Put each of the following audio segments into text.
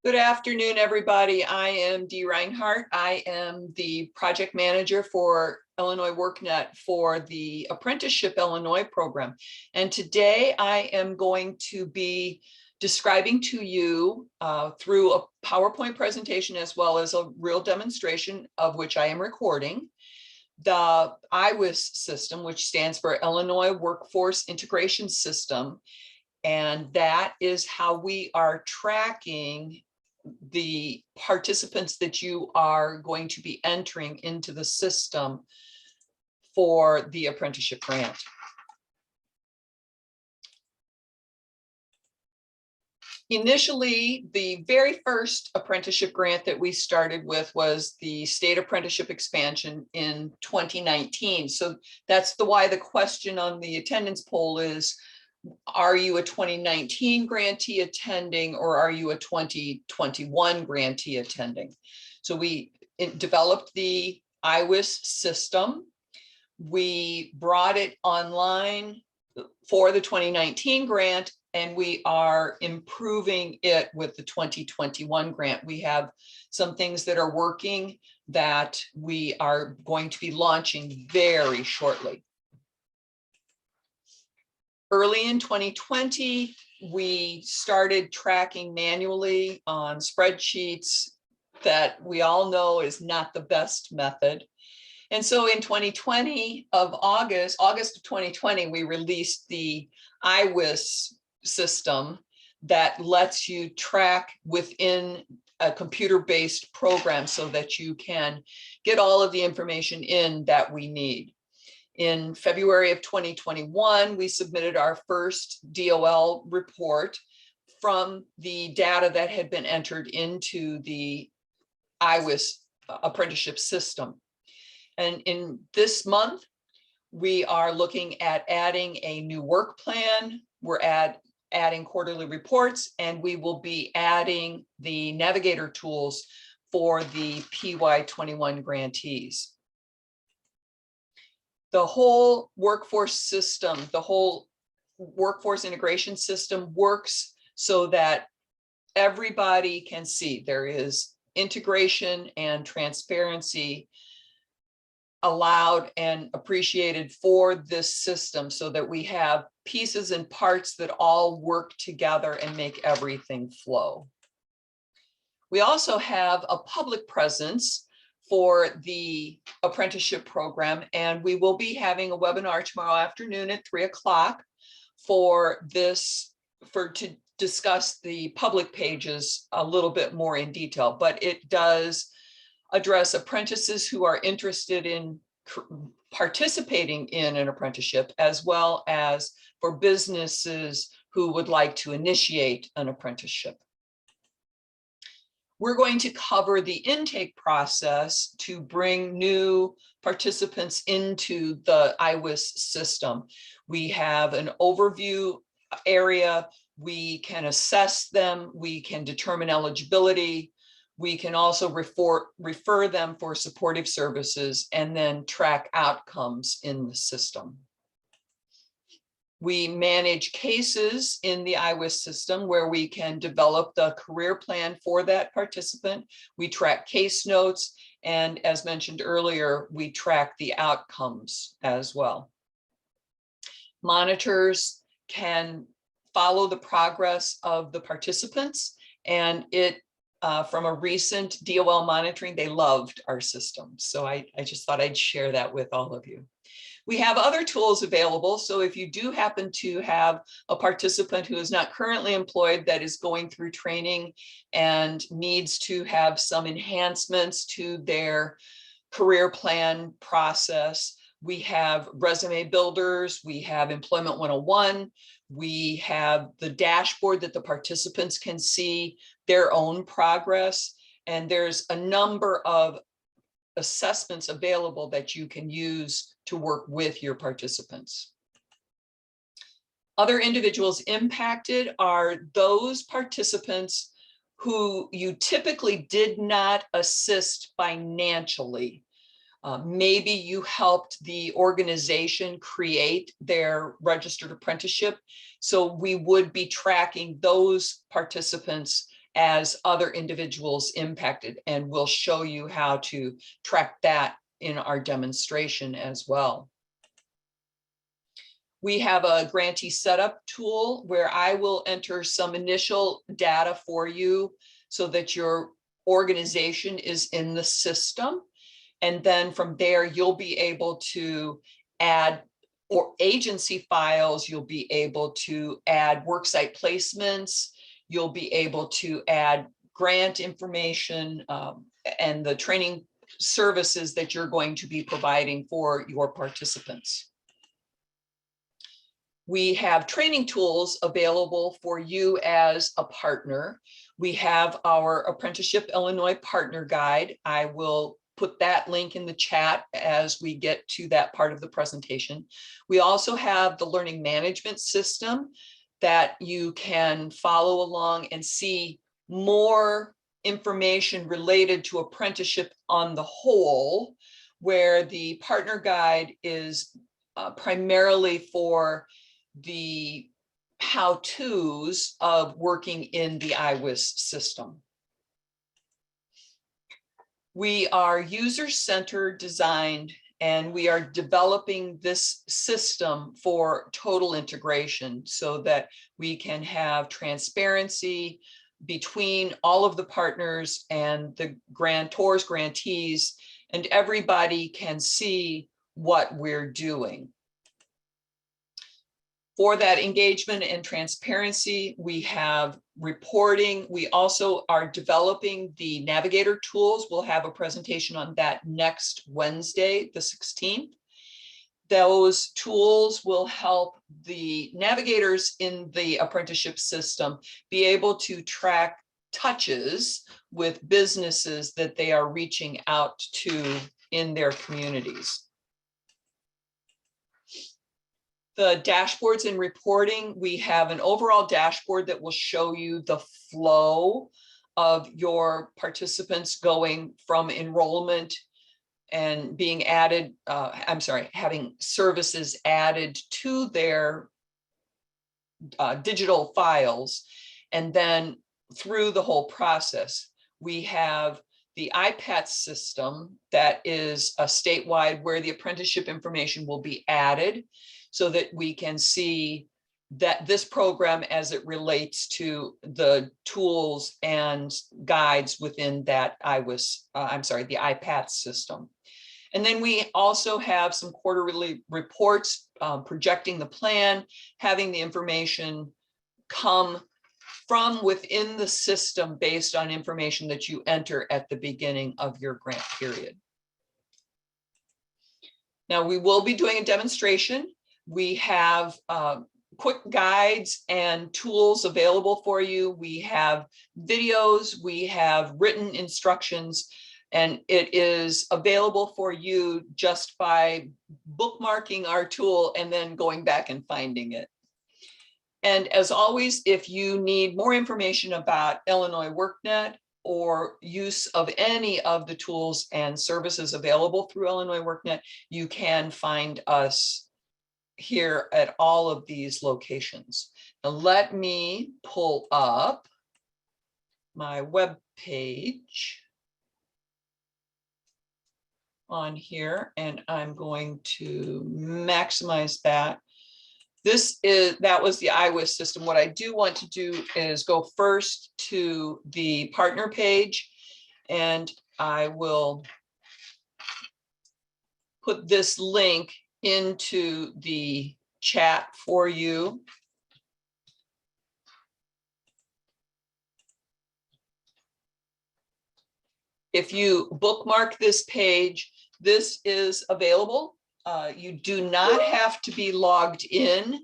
Good afternoon, everybody. I am Dee Reinhardt. I am the project manager for Illinois workNet for the Apprenticeship Illinois program. And today I am going to be describing to you through a PowerPoint presentation as well as a real demonstration of which I am recording, the IWIS system, which stands for Illinois Workforce Integration System. And that is how we are tracking the participants that you are going to be entering into the system for the apprenticeship grant. Initially, the very first apprenticeship grant that we started with was the state apprenticeship expansion in 2019. So that's why the question on the attendance poll is, are you a 2019 grantee attending or are you a 2021 grantee attending? So we developed the IWIS system. We brought it online for the 2019 grant, and we are improving it with the 2021 grant. We have some things that are working that we are going to be launching very shortly. Early in 2020, we started tracking manually on spreadsheets that we all know is not the best method. And so in August of 2020, we released the IWIS system that lets you track within a computer-based program so that you can get all of the information in that we need. In February of 2021, we submitted our first DOL report from the data that had been entered into the IWIS apprenticeship system. And in this month, we are looking at adding a new work plan. We're adding quarterly reports, and we will be adding the navigator tools for the PY21 grantees. The whole workforce system, the whole workforce integration system works so that everybody can see there is integration and transparency allowed and appreciated for this system so that we have pieces and parts that all work together and make everything flow. We also have a public presence for the apprenticeship program, and we will be having a webinar tomorrow afternoon at 3 o'clock to discuss the public pages a little bit more in detail, but it does address apprentices who are interested in participating in an apprenticeship, as well as for businesses who would like to initiate an apprenticeship. We're going to cover the intake process to bring new participants into the IWIS system. We have an overview area. We can assess them. We can determine eligibility. We can also refer them for supportive services and then track outcomes in the system. We manage cases in the IWIS system where we can develop the career plan for that participant. We track case notes, and as mentioned earlier, we track the outcomes as well. Monitors can follow the progress of the participants, and from a recent DOL monitoring, they loved our system. So I just thought I'd share that with all of you. We have other tools available. So if you do happen to have a participant who is not currently employed that is going through training and needs to have some enhancements to their career plan process, we have resume builders, we have Employment 101, we have the dashboard that the participants can see their own progress, and there's a number of assessments available that you can use to work with your participants. Other individuals impacted are those participants who you typically did not assist financially. Maybe you helped the organization create their registered apprenticeship. So we would be tracking those participants as other individuals impacted. And we'll show you how to track that in our demonstration as well. We have a grantee setup tool where I will enter some initial data for you so that your organization is in the system. And then from there, you'll be able to add or agency files, you'll be able to add worksite placements, you'll be able to add grant information and the training services that you're going to be providing for your participants. We have training tools available for you as a partner. We have our Apprenticeship Illinois Partner Guide. I will put that link in the chat as we get to that part of the presentation. We also have the learning management system that you can follow along and see more information related to apprenticeship on the whole, where the partner guide is primarily for the how-tos of working in the IWIS system. We are user-centered designed, and we are developing this system for total integration so that we can have transparency between all of the partners and the grantors, grantees, and everybody can see what we're doing. For that engagement and transparency, we have reporting. We also are developing the navigator tools. We'll have a presentation on that next Wednesday, the 16th. Those tools will help the navigators in the apprenticeship system be able to track touches with businesses that they are reaching out to in their communities. The dashboards and reporting, we have an overall dashboard that will show you the flow of your participants going from enrollment and being added, having services added to their digital files. And then through the whole process, we have the iPad system that is a statewide where the apprenticeship information will be added, so that we can see that this program as it relates to the tools and guides within that the iPad system. And then we also have some quarterly reports projecting the plan, having the information come from within the system based on information that you enter at the beginning of your grant period. Now we will be doing a demonstration. We have quick guides and tools available for you. We have videos, we have written instructions, and it is available for you just by bookmarking our tool and then going back and finding it. And as always, if you need more information about Illinois workNet or use of any of the tools and services available through Illinois workNet, you can find us here at all of these locations. Now let me pull up my web page on here, and I'm going to maximize that. That was the IWIS system. What I do want to do is go first to the partner page, and I will put this link into the chat for you. If you bookmark this page, this is available. You do not have to be logged in,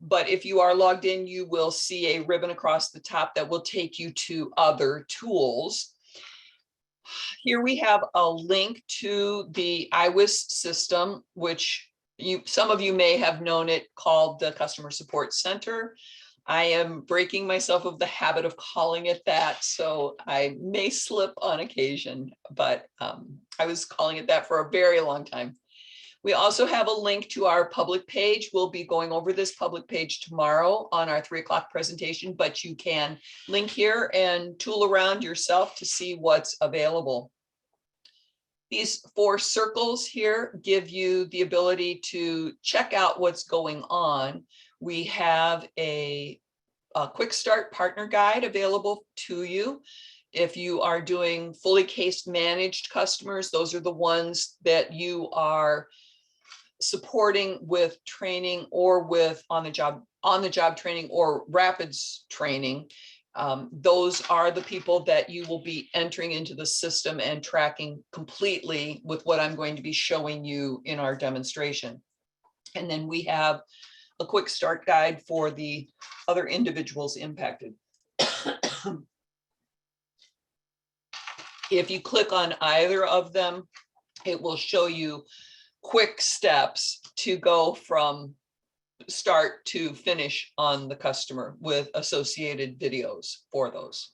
but if you are logged in, you will see a ribbon across the top that will take you to other tools. Here we have a link to the IWIS system, which some of you may have known it called the Customer Support Center. I am breaking myself of the habit of calling it that, so I may slip on occasion, but I was calling it that for a very long time. We also have a link to our public page. We'll be going over this public page tomorrow on our 3 o'clock presentation, but you can link here and tool around yourself to see what's available. These 4 circles here give you the ability to check out what's going on. We have a quick start partner guide available to you. If you are doing fully case managed customers, those are the ones that you are supporting with training or with on the job training or rapids training. Those are the people that you will be entering into the system and tracking completely with what I'm going to be showing you in our demonstration. And then we have a quick start guide for the other individuals impacted. If you click on either of them, it will show you quick steps to go from start to finish on the customer with associated videos for those.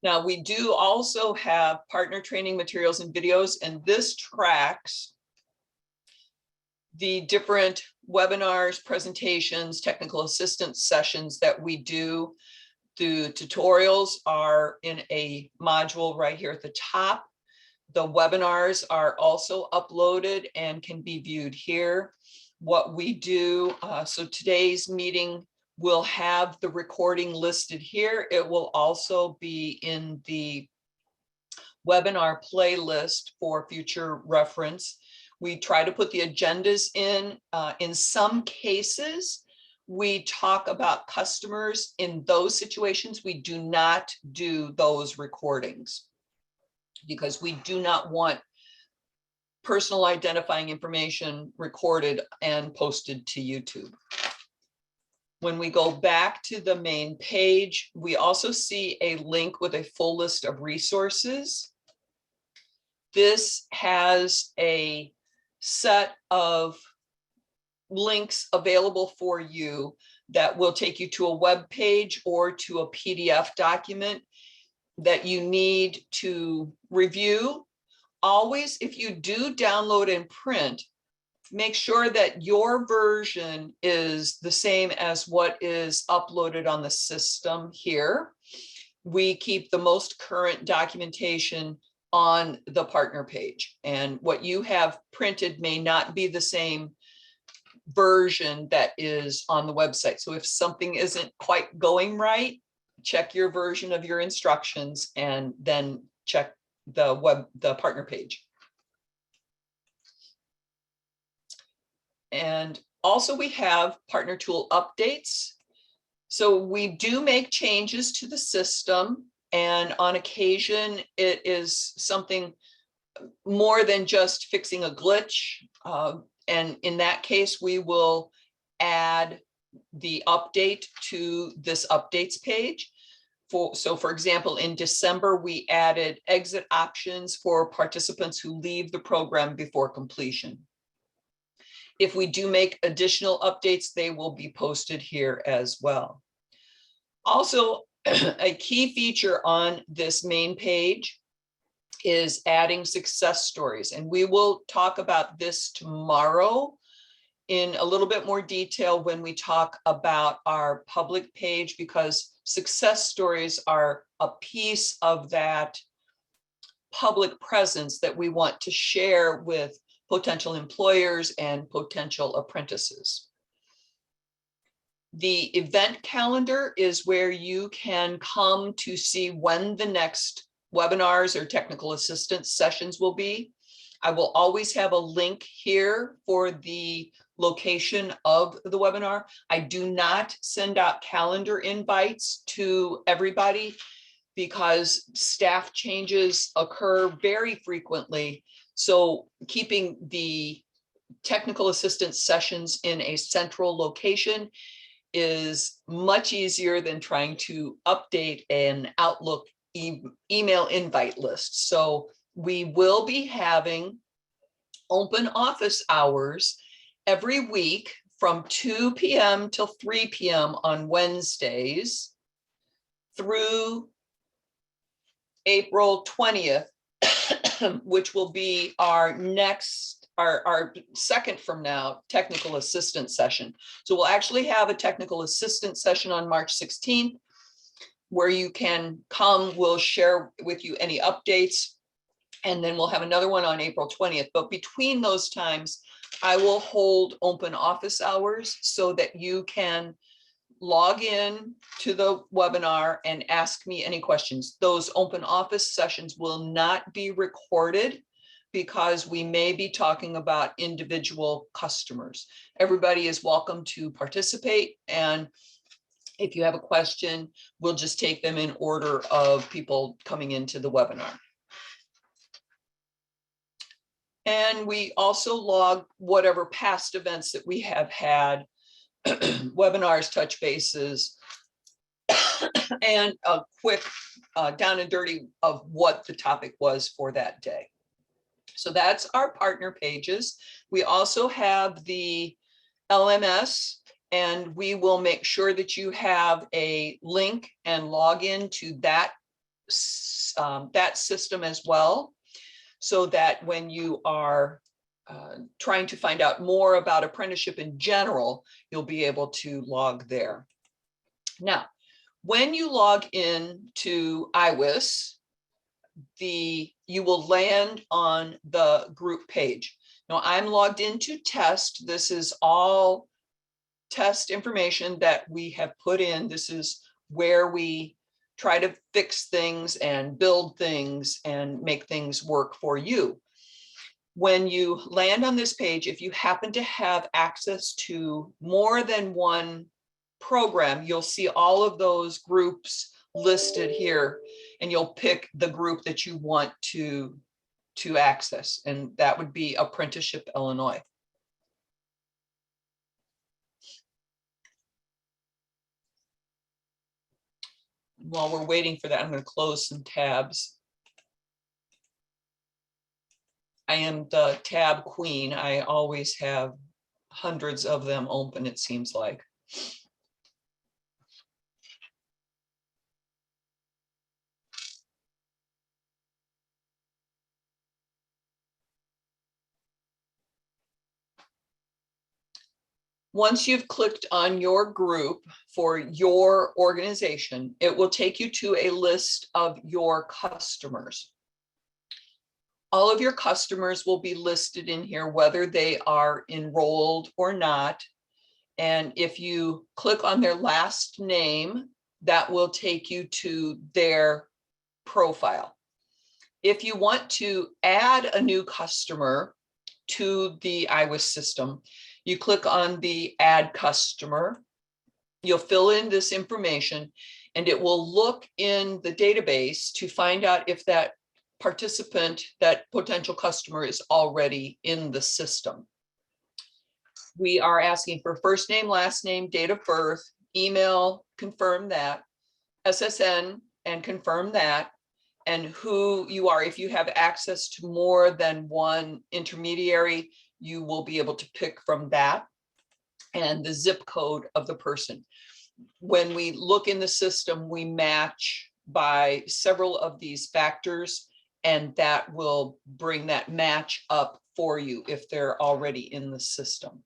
Now, we do also have partner training materials and videos, and this tracks the different webinars, presentations, technical assistance sessions that we do. The tutorials are in a module right here at the top. The webinars are also uploaded and can be viewed here. What we do, so today's meeting will have the recording listed here. It will also be in the webinar playlist for future reference. We try to put the agendas in. In some cases, we talk about customers. In those situations, we do not do those recordings because we do not want personal identifying information recorded and posted to YouTube. When we go back to the main page, we also see a link with a full list of resources. This has a set of links available for you that will take you to a web page or to a PDF document that you need to review. Always, if you do download and print, make sure that your version is the same as what is uploaded on the system here. We keep the most current documentation on the partner page, and what you have printed may not be the same version that is on the website. So if something isn't quite going right, check your version of your instructions and then check the partner page. And also we have partner tool updates. So we do make changes to the system, and on occasion it is something more than just fixing a glitch. And in that case, we will add the update to this updates page. So for example, in December, we added exit options for participants who leave the program before completion. If we do make additional updates, they will be posted here as well. Also, a key feature on this main page is adding success stories. And we will talk about this tomorrow in a little bit more detail when we talk about our public page, because success stories are a piece of that public presence that we want to share with potential employers and potential apprentices. The event calendar is where you can come to see when the next webinars or technical assistance sessions will be. I will always have a link here for the location of the webinar. I do not send out calendar invites to everybody because staff changes occur very frequently. So keeping the technical assistance sessions in a central location is much easier than trying to update an Outlook email invite list. So we will be having open office hours every week from 2 p.m. till 3 p.m. on Wednesdays through April 20th, which will be our next our second from now technical assistance session. So we'll actually have a technical assistance session on March 16th where you can come, we'll share with you any updates, and then we'll have another one on April 20th. But between those times, I will hold open office hours so that you can log in to the webinar and ask me any questions. Those open office sessions will not be recorded because we may be talking about individual customers. Everybody is welcome to participate, and if you have a question, we'll just take them in order of people coming into the webinar. And we also log whatever past events that we have had, webinars, touch bases, and a quick down and dirty of what the topic was for that day. So that's our partner pages. We also have the LMS, and we will make sure that you have a link and login to that, that system as well, so that when you are trying to find out more about apprenticeship in general, you'll be able to log there. Now, when you log in to IWIS, you will land on the group page. Now, I'm logged into test. This is all test information that we have put in. This is where we try to fix things and build things and make things work for you. When you land on this page, if you happen to have access to more than one program, you'll see all of those groups listed here, and you'll pick the group that you want to access, and that would be Apprenticeship Illinois. While we're waiting for that, I'm going to close some tabs. I am the tab queen. I always have hundreds of them open, it seems like. Once you've clicked on your group for your organization, it will take you to a list of your customers. All of your customers will be listed in here, whether they are enrolled or not. And if you click on their last name, that will take you to their profile. If you want to add a new customer to the IWIS system, you click on the add customer. You'll fill in this information, and it will look in the database to find out if that participant, that potential customer, is already in the system. We are asking for first name, last name, date of birth, email, confirm that, SSN, and confirm that, and who you are. If you have access to more than one intermediary, you will be able to pick from that, and the zip code of the person. When we look in the system, we match by several of these factors, and that will bring that match up for you if they're already in the system.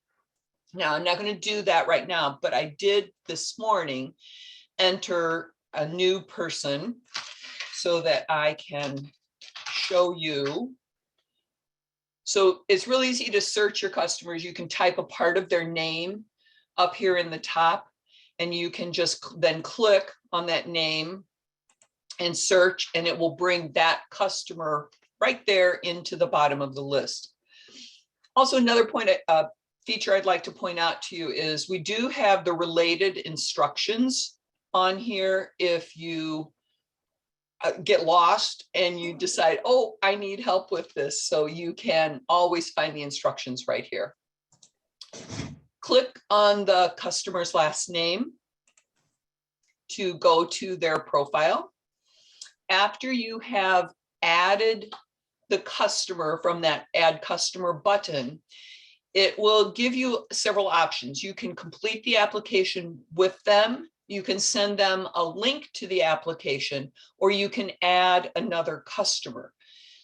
Now, I'm not going to do that right now, but I did this morning enter a new person so that I can show you. So it's really easy to search your customers. You can type a part of their name up here in the top, and you can just then click on that name and search, and it will bring that customer right there into the bottom of the list. Also, another point, feature I'd like to point out to you is we do have the related instructions on here. If you get lost and you decide, oh, I need help with this, so you can always find the instructions right here. Click on the customer's last name to go to their profile. After you have added the customer from that add customer button, it will give you several options. You can complete the application with them, you can send them a link to the application, or you can add another customer.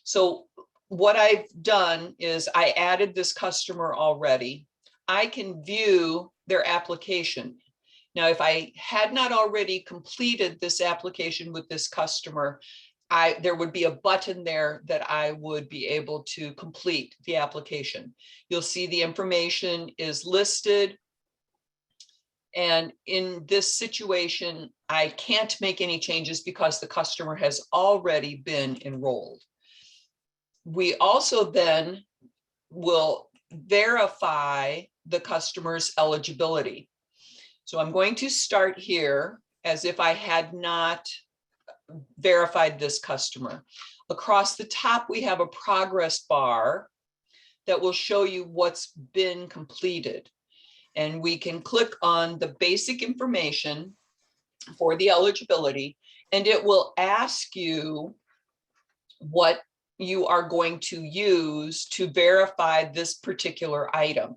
So what I've done is I added this customer already. I can view their application. Now, if I had not already completed this application with this customer, there would be a button there that I would be able to complete the application. You'll see the information is listed. And in this situation, I can't make any changes because the customer has already been enrolled. We also then will verify the customer's eligibility. So I'm going to start here as if I had not verified this customer. Across the top, we have a progress bar that will show you what's been completed. And we can click on the basic information for the eligibility, and it will ask you what you are going to use to verify this particular item.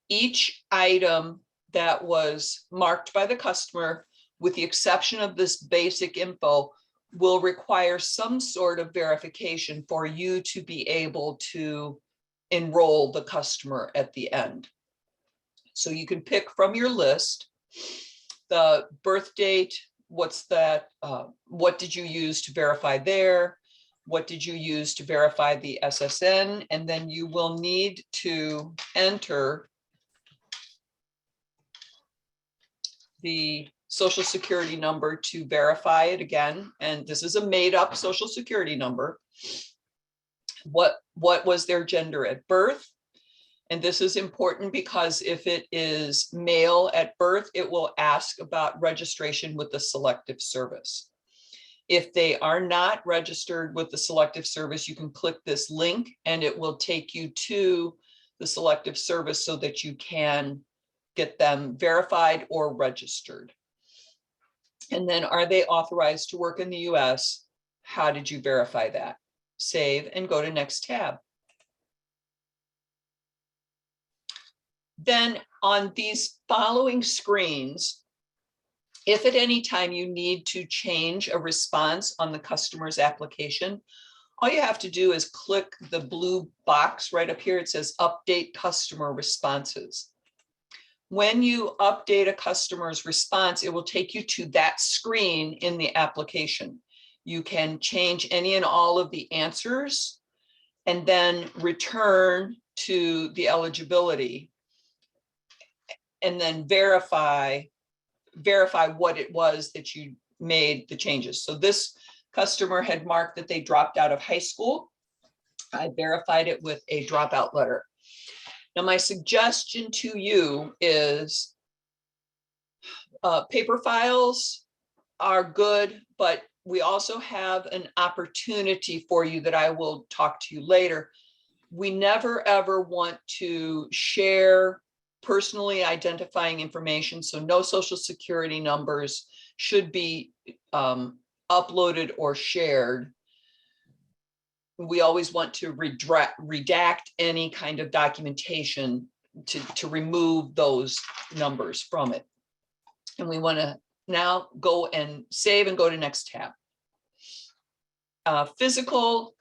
Each item that was marked by the customer, with the exception of this basic info, will require some sort of verification for you to be able to enroll the customer at the end. So you can pick from your list the birth date, what's that, what did you use to verify there? What did you use to verify the SSN? And then you will need to enter the social security number to verify it again. And this is a made up social security number. What was their gender at birth? And this is important because if it is male at birth, it will ask about registration with the Selective Service. If they are not registered with the Selective Service, you can click this link and it will take you to the Selective Service so that you can get them verified or registered. And then, are they authorized to work in the US? How did you verify that? Save and go to next tab. Then on these following screens, if at any time you need to change a response on the customer's application, all you have to do is click the blue box right up here. It says update customer responses. When you update a customer's response, it will take you to that screen in the application. You can change any and all of the answers and then return to the eligibility and then verify what it was that you made the changes. So this customer had marked that they dropped out of high school. I verified it with a dropout letter. Now, my suggestion to you is paper files are good, but we also have an opportunity for you that I will talk to you later. We never ever want to share personally identifying information, so no social security numbers should be uploaded or shared. We always want to redact any kind of documentation to remove those numbers from it. And we want to now go and save and go to next tab. Physical,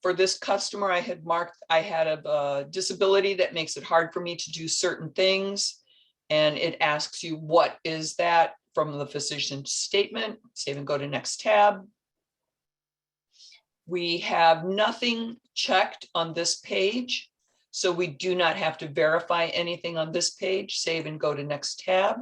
for this customer, I had marked I had a disability that makes it hard for me to do certain things. And it asks you, what is that, from the physician's statement. Save and go to next tab. We have nothing checked on this page, so we do not have to verify anything on this page. Save and go to next tab.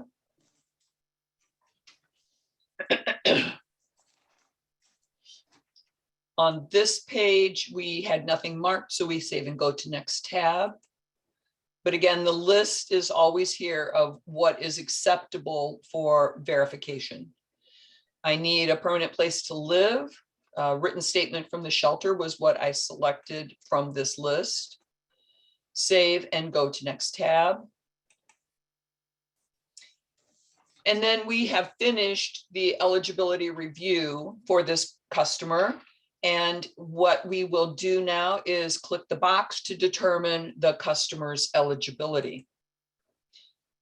On this page, we had nothing marked, so we save and go to next tab. But again, the list is always here of what is acceptable for verification. I need a permanent place to live. Written statement from the shelter was what I selected from this list. Save and go to next tab. And then we have finished the eligibility review for this customer. And what we will do now is click the box to determine the customer's eligibility.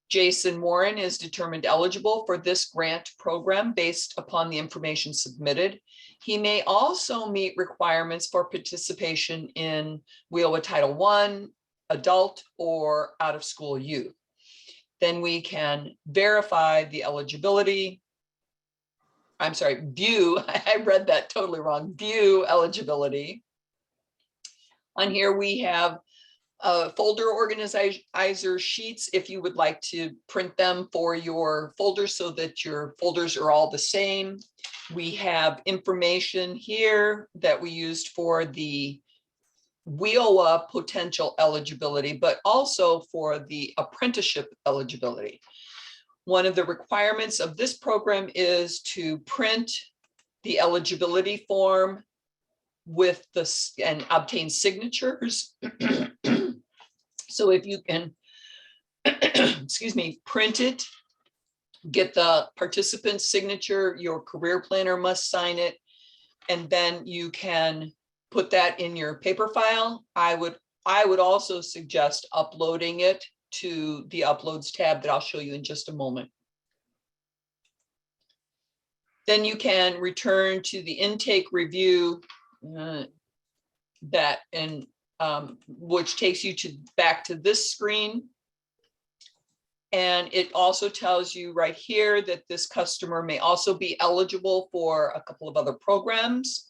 Jason Warren is determined eligible for this grant program based upon the information submitted. He may also meet requirements for participation in WIOA Title I, adult or out-of-school youth. Then we can verify the eligibility. I'm sorry, view, I read that totally wrong, view eligibility. On here we have folder organizer sheets if you would like to print them for your folders so that your folders are all the same. We have information here that we used for the WIOA potential eligibility, but also for the apprenticeship eligibility. One of the requirements of this program is to print the eligibility form with this and obtain signatures. So if you can, excuse me, print it, get the participant's signature, your career planner must sign it, and then you can put that in your paper file. I would also suggest uploading it to the Uploads tab that I'll show you in just a moment. Then you can return to the intake review which takes you back to this screen. And it also tells you right here that this customer may also be eligible for a couple of other programs.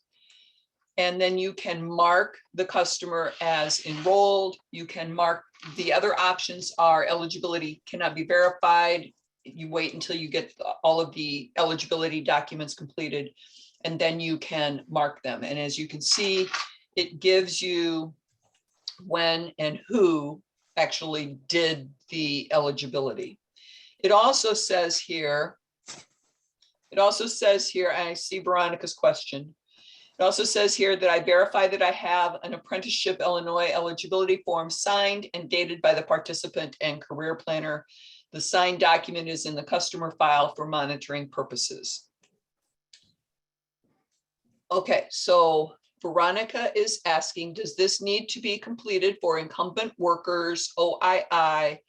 And then you can mark the customer as enrolled. You can mark the other options are eligibility cannot be verified. You wait until you get all of the eligibility documents completed, and then you can mark them. And as you can see, it gives you when and who actually did the eligibility. It also says here, and I see Veronica's question. It also says here that I verify that I have an Apprenticeship Illinois eligibility form signed and dated by the participant and career planner. The signed document is in the customer file for monitoring purposes. Okay, so Veronica is asking, does this need to be completed for incumbent workers, OII,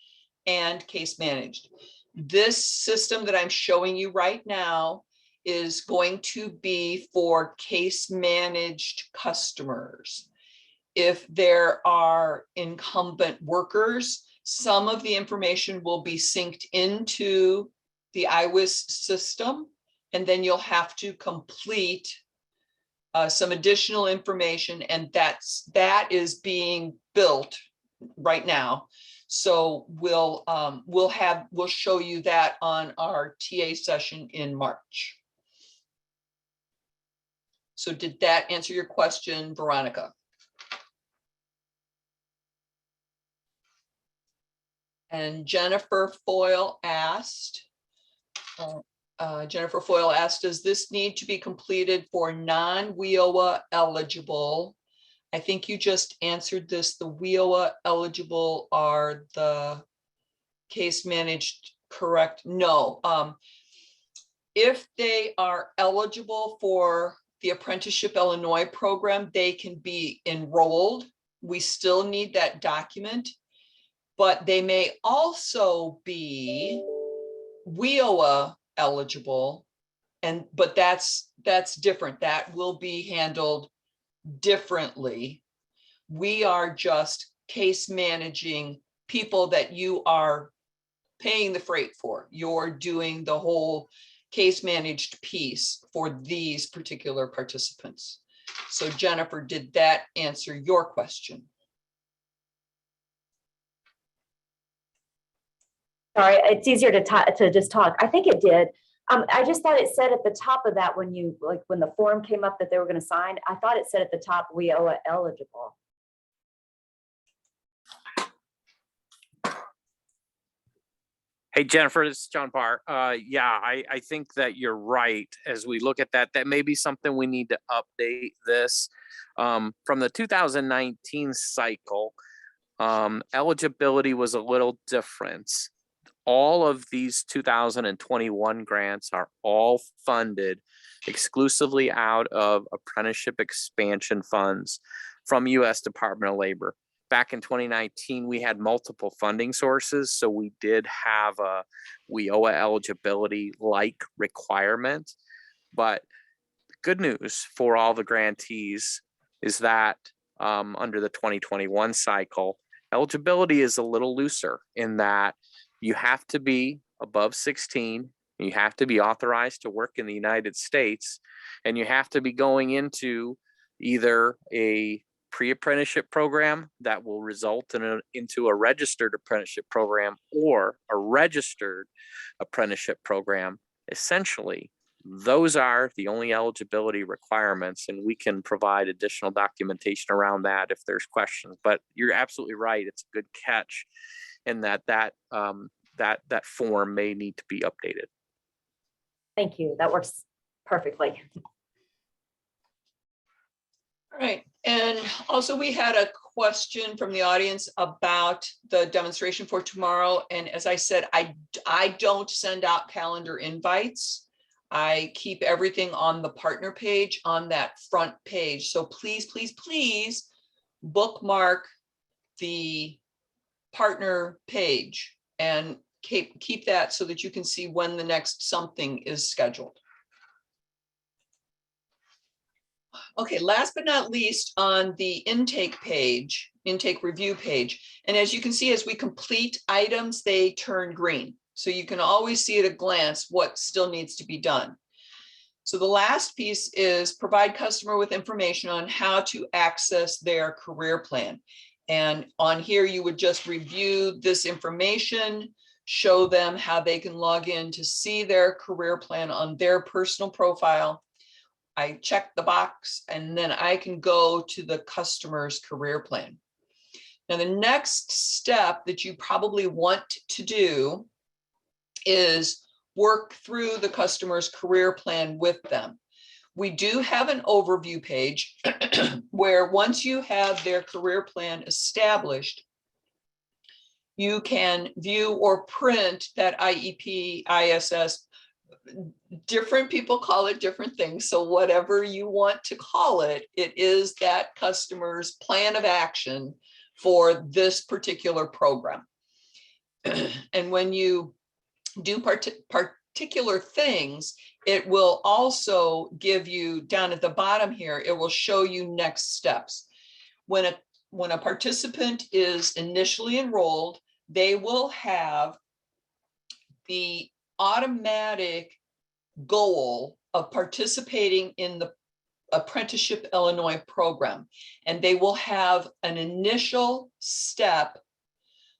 and case managed? This system that I'm showing you right now is going to be for case managed customers. If there are incumbent workers, some of the information will be synced into the IWIS system, and then you'll have to complete some additional information, and that is being built right now. So we'll show you that on our TA session in March. So did that answer your question, Veronica? And Jennifer Foyle asked, does this need to be completed for non-WIOA eligible? I think you just answered this. The WIOA eligible are the case managed, correct? No. If they are eligible for the Apprenticeship Illinois program, they can be enrolled. We still need that document, but they may also be WIOA eligible, but that's different. That will be handled differently. We are just case managing people that you are paying the freight for. You're doing the whole case managed piece for these particular participants. So Jennifer, did that answer your question? Sorry, it's easier to just talk. I think it did. I just thought it said at the top of that when the form came up that they were going to sign, I thought it said at the top, WIOA eligible. Hey, Jennifer, this is John Parr. Yeah, I think that you're right. As we look at that, that may be something we need to update this. From the 2019 cycle, eligibility was a little different. All of these 2021 grants are all funded exclusively out of apprenticeship expansion funds from U.S. Department of Labor. back in 2019, we had multiple funding sources. So we did have a WIOA eligibility like requirement. But good news for all the grantees is that under the 2021 cycle, eligibility is a little looser in that you have to be above 16, you have to be authorized to work in the United States, and you have to be going into either a pre-apprenticeship program that will result into a registered apprenticeship program or a registered apprenticeship program. Essentially, those are the only eligibility requirements, and we can provide additional documentation around that if there's questions. But you're absolutely right; it's a good catch, in that form may need to be updated. Thank you. That works perfectly. All right, and also we had a question from the audience about the demonstration for tomorrow. And as I said, I don't send out calendar invites. I keep everything on the partner page on that front page. So please, please, please bookmark the partner page and keep that so that you can see when the next something is scheduled. Okay, last but not least, on the intake page, intake review page. And as you can see, as we complete items, they turn green. So you can always see at a glance what still needs to be done. So the last piece is provide customer with information on how to access their career plan. And on here, you would just review this information, show them how they can log in to see their career plan on their personal profile. I check the box and then I can go to the customer's career plan. Now, the next step that you probably want to do is work through the customer's career plan with them. We do have an overview page where once you have their career plan established, you can view or print that IEP, ISS. Different people call it different things. So whatever you want to call it, it is that customer's plan of action for this particular program. And when you do particular things, it will also give you down at the bottom here, it will show you next steps. When a participant is initially enrolled, they will have the automatic goal of participating in the Apprenticeship Illinois program, and they will have an initial step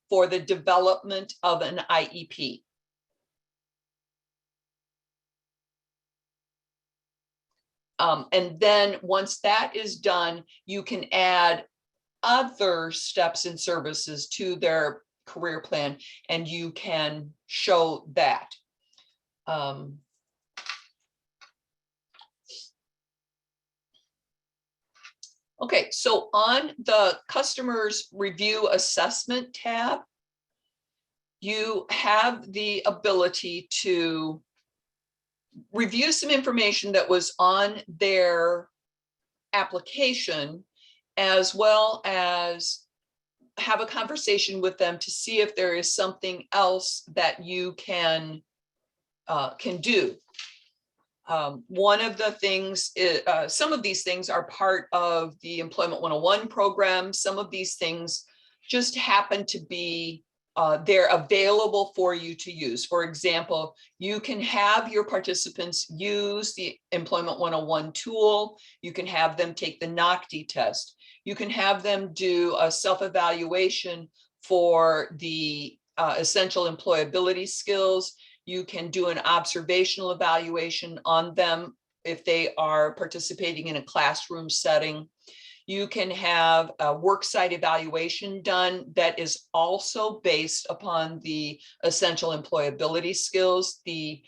for the development of an IEP. And then once that is done, you can add other steps and services to their career plan, and you can show that. Okay, so on the customer's review assessment tab, you have the ability to review some information that was on their application, as well as have a conversation with them to see if there is something else that you can do. One of the things is, some of these things are part of the Employment 101 program. Some of these things just happen to be, they're available for you to use. For example, you can have your participants use the Employment 101 tool. You can have them take the NOCD test. You can have them do a self-evaluation for the essential employability skills. You can do an observational evaluation on them if they are participating in a classroom setting. You can have a worksite evaluation done that is also based upon the essential employability skills. The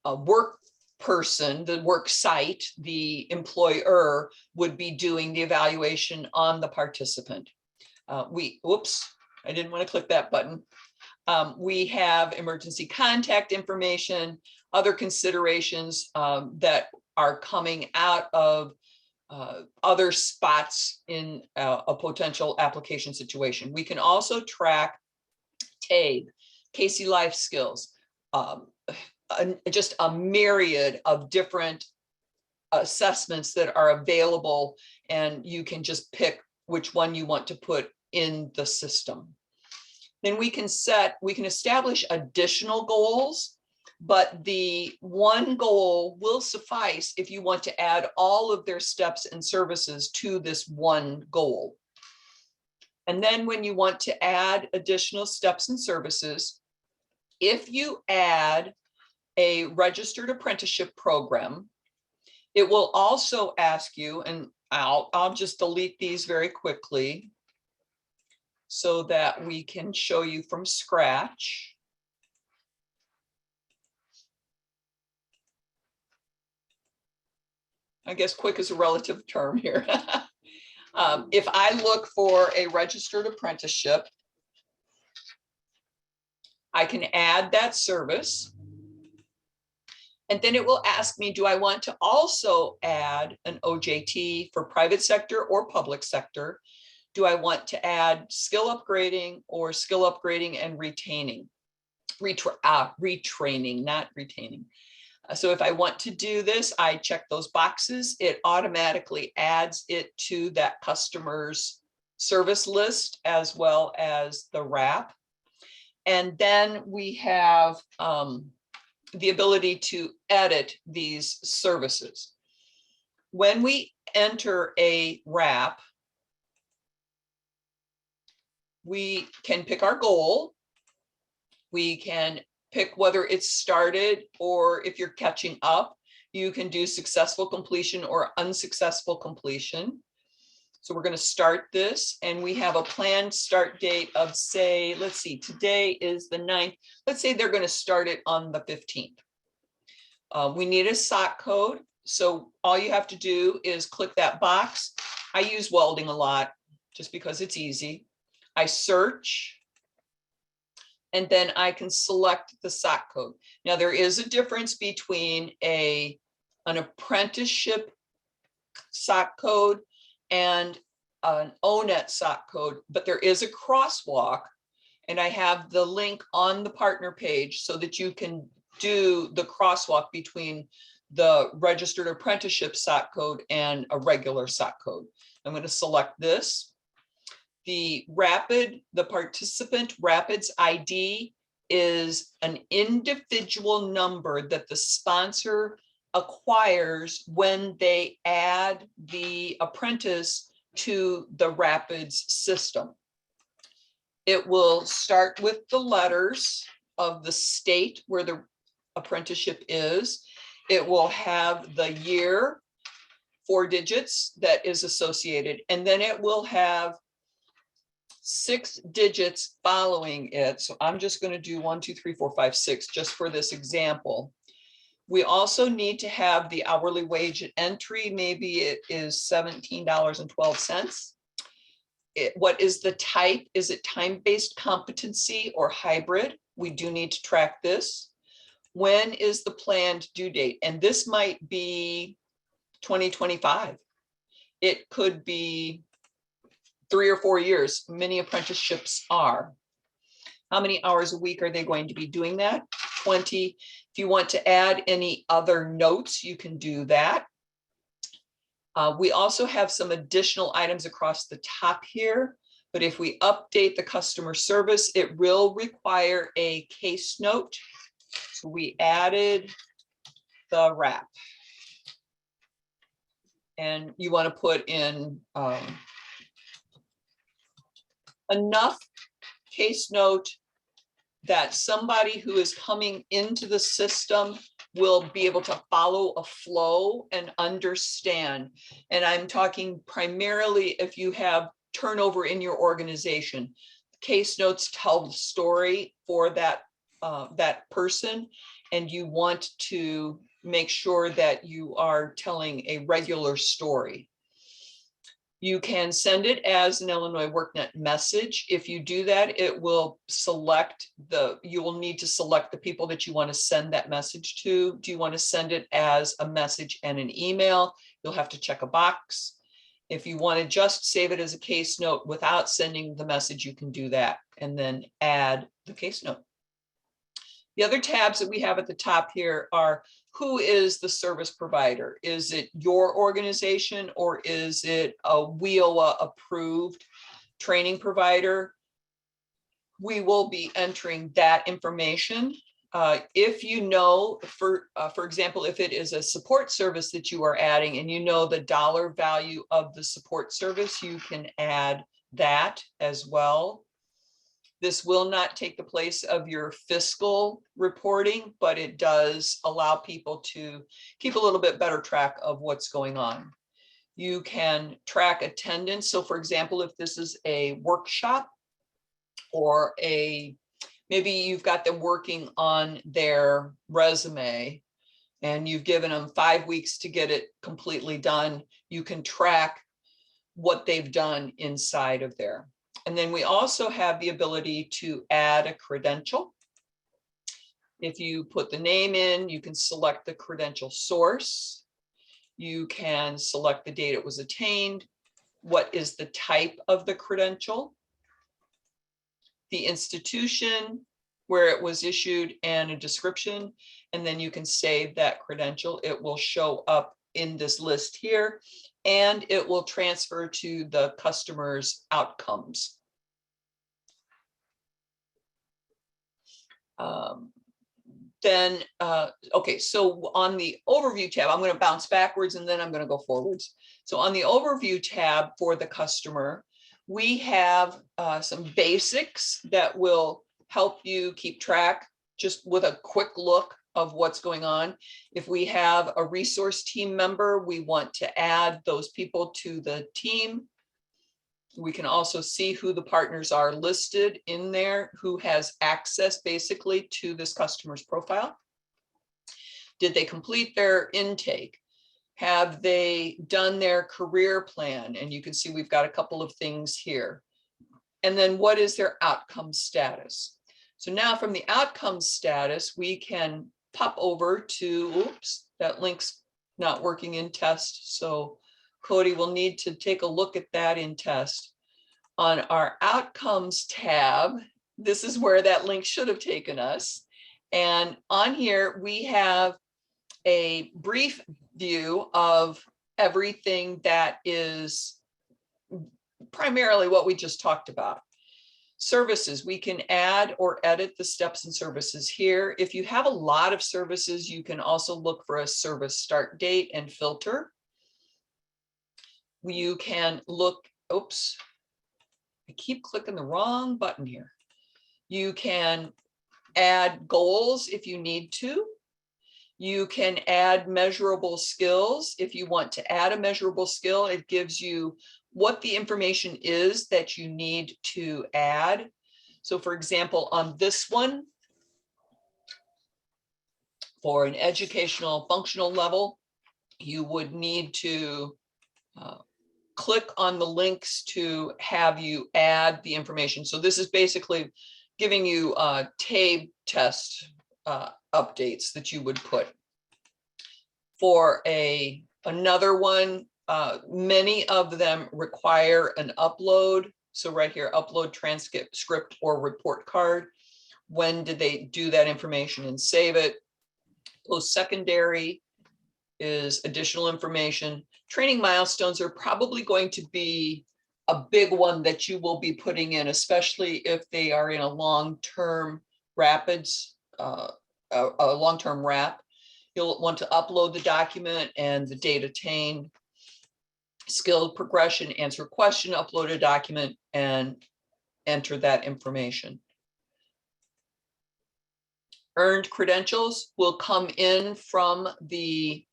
work person, the work site, the employer would be doing the evaluation on the participant. Whoops, I didn't want to click that button. We have emergency contact information, other considerations that are coming out of other spots in a potential application situation. We can also track TABE, Casey Life Skills, just a myriad of different assessments that are available, and you can just pick which one you want to put in the system. Then we can establish additional goals, but the one goal will suffice if you want to add all of their steps and services to this one goal. And then when you want to add additional steps and services, if you add a registered apprenticeship program, it will also ask you, and I'll just delete these very quickly so that we can show you from scratch. I guess quick is a relative term here. If I look for a registered apprenticeship, I can add that service. And then it will ask me, do I want to also add an OJT for private sector or public sector? Do I want to add skill upgrading or skill upgrading and retaining? Retraining, not retaining. So if I want to do this, I check those boxes. It automatically adds it to that customer's service list as well as the wrap. And then we have the ability to edit these services. When we enter a wrap, we can pick our goal. We can pick whether it's started, or if you're catching up, you can do successful completion or unsuccessful completion. So we're going to start this, and we have a planned start date of, say, let's see, today is the 9th. Let's say they're going to start it on the 15th. We need a SOC code. So all you have to do is click that box. I use welding a lot just because it's easy. I search, and then I can select the SOC code. Now there is a difference between an apprenticeship SOC code and an ONET SOC code, but there is a crosswalk, and I have the link on the partner page so that you can do the crosswalk between the registered apprenticeship SOC code and a regular SOC code. I'm going to select this. The participant Rapids ID is an individual number that the sponsor acquires when they add the apprentice to the Rapids system. It will start with the letters of the state where the apprenticeship is. It will have the year, 4 digits that is associated, and then it will have 6 digits following it. So I'm just going to do 1, 2, 3, 4, 5, 6 just for this example. We also need to have the hourly wage at entry. Maybe it is $17.12. What is the type? Is it time-based competency or hybrid? We do need to track this. When is the planned due date? And this might be 2025. It could be 3 or 4 years. Many apprenticeships are. How many hours a week are they going to be doing that? 20. If you want to add any other notes, you can do that. We also have some additional items across the top here, but if we update the customer service, it will require a case note. So we added the wrap. And you want to put in enough case note that somebody who is coming into the system will be able to follow a flow and understand. And I'm talking primarily if you have turnover in your organization. Case notes tell the story for that person, and you want to make sure that you are telling a regular story. You can send it as an Illinois WorkNet message. If you do that, it will select you will need to select the people that you want to send that message to. Do you want to send it as a message and an email? You'll have to check a box. If you want to just save it as a case note without sending the message, you can do that and then add the case note. The other tabs that we have at the top here are who is the service provider? Is it your organization or is it a WIOA approved training provider? We will be entering that information. If you know, for example, if it is a support service that you are adding and you know the dollar value of the support service, you can add that as well. This will not take the place of your fiscal reporting, but it does allow people to keep a little bit better track of what's going on. You can track attendance. So for example, if this is a workshop or maybe you've got them working on their resume and you've given them 5 weeks to get it completely done, you can track what they've done inside of there. And then we also have the ability to add a credential. If you put the name in, you can select the credential source. You can select the date it was attained. What is the type of the credential? The institution where it was issued and a description. And then you can save that credential. It will show up in this list here and it will transfer to the customer's outcomes. Okay, so on the overview tab, I'm going to bounce backwards and then I'm going to go forwards. So on the overview tab for the customer, we have some basics that will help you keep track just with a quick look of what's going on. If we have a resource team member, we want to add those people to the team. We can also see who the partners are listed in there, who has access basically to this customer's profile. Did they complete their intake? Have they done their career plan? And you can see we've got a couple of things here. And then what is their outcome status? So now from the outcome status, we can pop over to, oops, that link's not working in test. So Cody will need to take a look at that in test. On our outcomes tab, this is where that link should have taken us. And on here, we have a brief view of everything that is primarily what we just talked about. Services, we can add or edit the steps and services here. If you have a lot of services, you can also look for a service start date and filter. You can look, oops, I keep clicking the wrong button here. You can add goals if you need to. You can add measurable skills. If you want to add a measurable skill, it gives you what the information is that you need to add. So for example, on this one, for an educational functional level, you would need to click on the links to have you add the information. So this is basically giving you TABE test updates that you would put. For another one, many of them require an upload. So right here, upload transcript, script, or report card. When did they do that information and save it? Post-secondary is additional information. Training milestones are probably going to be a big one that you will be putting in, especially if they are in a long-term rapids, a long-term wrap. You'll want to upload the document and the date attained. Skill progression, answer a question, upload a document, and enter that information. Earned credentials will come in from the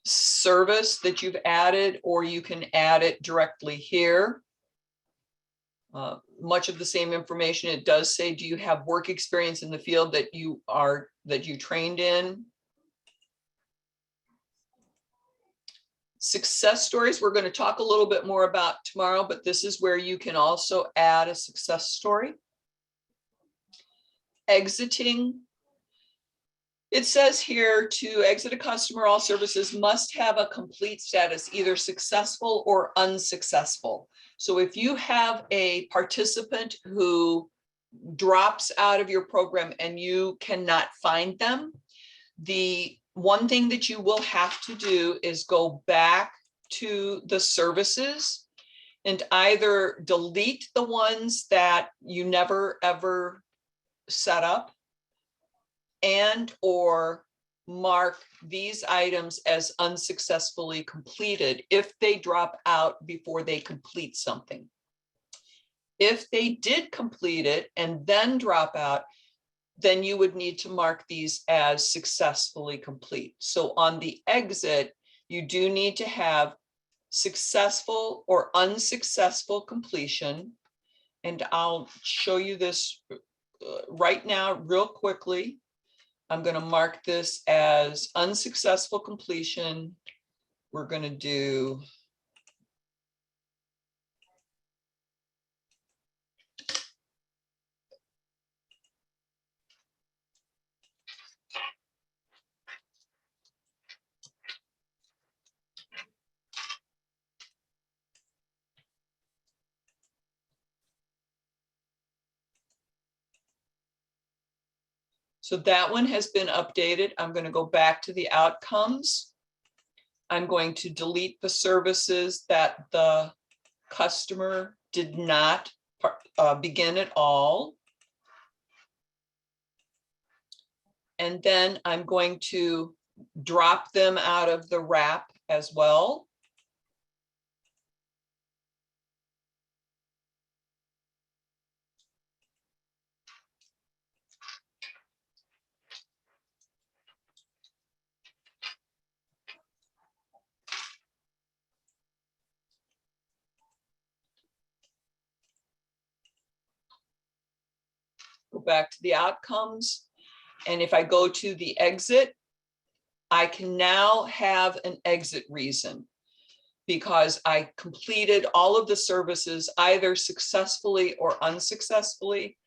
service that you've added, or you can add it directly here. Much of the same information. It does say, do you have work experience in the field that you trained in? Success stories, we're going to talk a little bit more about tomorrow, but this is where you can also add a success story. Exiting. It says here to exit a customer, all services must have a complete status, either successful or unsuccessful. So if you have a participant who drops out of your program and you cannot find them, the one thing that you will have to do is go back to the services and either delete the ones that you never ever set up and or mark these items as unsuccessfully completed if they drop out before they complete something. If they did complete it and then drop out, then you would need to mark these as successfully complete. So on the exit, you do need to have successful or unsuccessful completion. And I'll show you this right now real quickly. I'm going to mark this as unsuccessful completion. We're going to do so that one has been updated. I'm going to go back to the outcomes. I'm going to delete the services that the customer did not begin at all. And then I'm going to drop them out of the wrap as well. Go back to the outcomes. And if I go to the exit, I can now have an exit reason because I completed all of the services either successfully or unsuccessfully.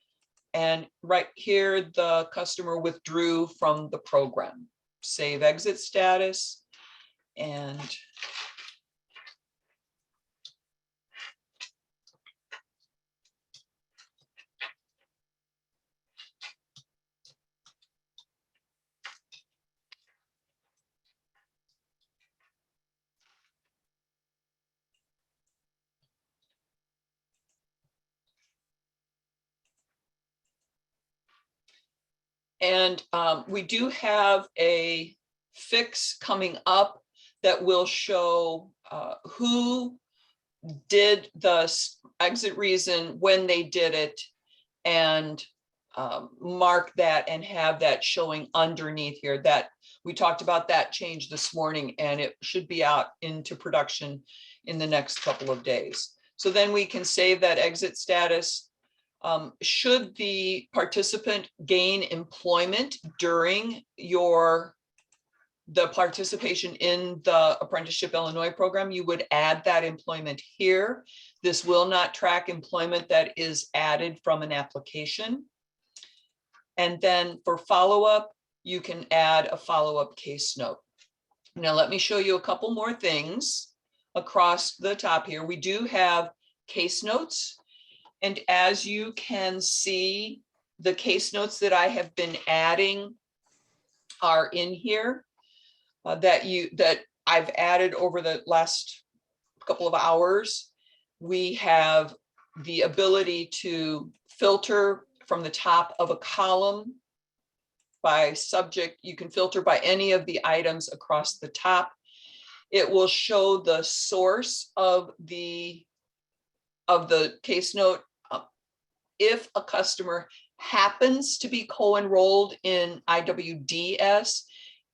And right here, the customer withdrew from the program. Save exit status. And we do have a fix coming up that will show who did the exit reason, when they did it, and mark that and have that showing underneath here. That we talked about that change this morning, and it should be out into production in the next couple of days. So then we can save that exit status. Should the participant gain employment during the participation in the Apprenticeship Illinois program, you would add that employment here. This will not track employment that is added from an application. And then for follow-up, you can add a follow-up case note. Now, let me show you a couple more things across the top here. We do have case notes. And as you can see, the case notes that I have been adding are in here that I've added over the last couple of hours. We have the ability to filter from the top of a column by subject. You can filter by any of the items across the top. It will show the source of the case note. If a customer happens to be co-enrolled in IWDS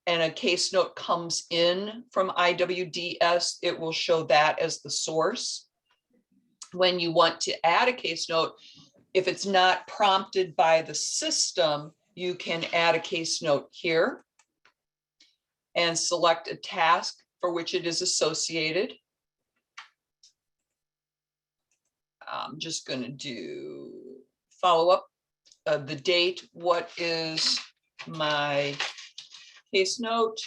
and a case note comes in from IWDS, it will show that as the source. When you want to add a case note, if it's not prompted by the system, you can add a case note here and select a task. for which it is associated. I'm just going to do follow up, the date, what is my case note?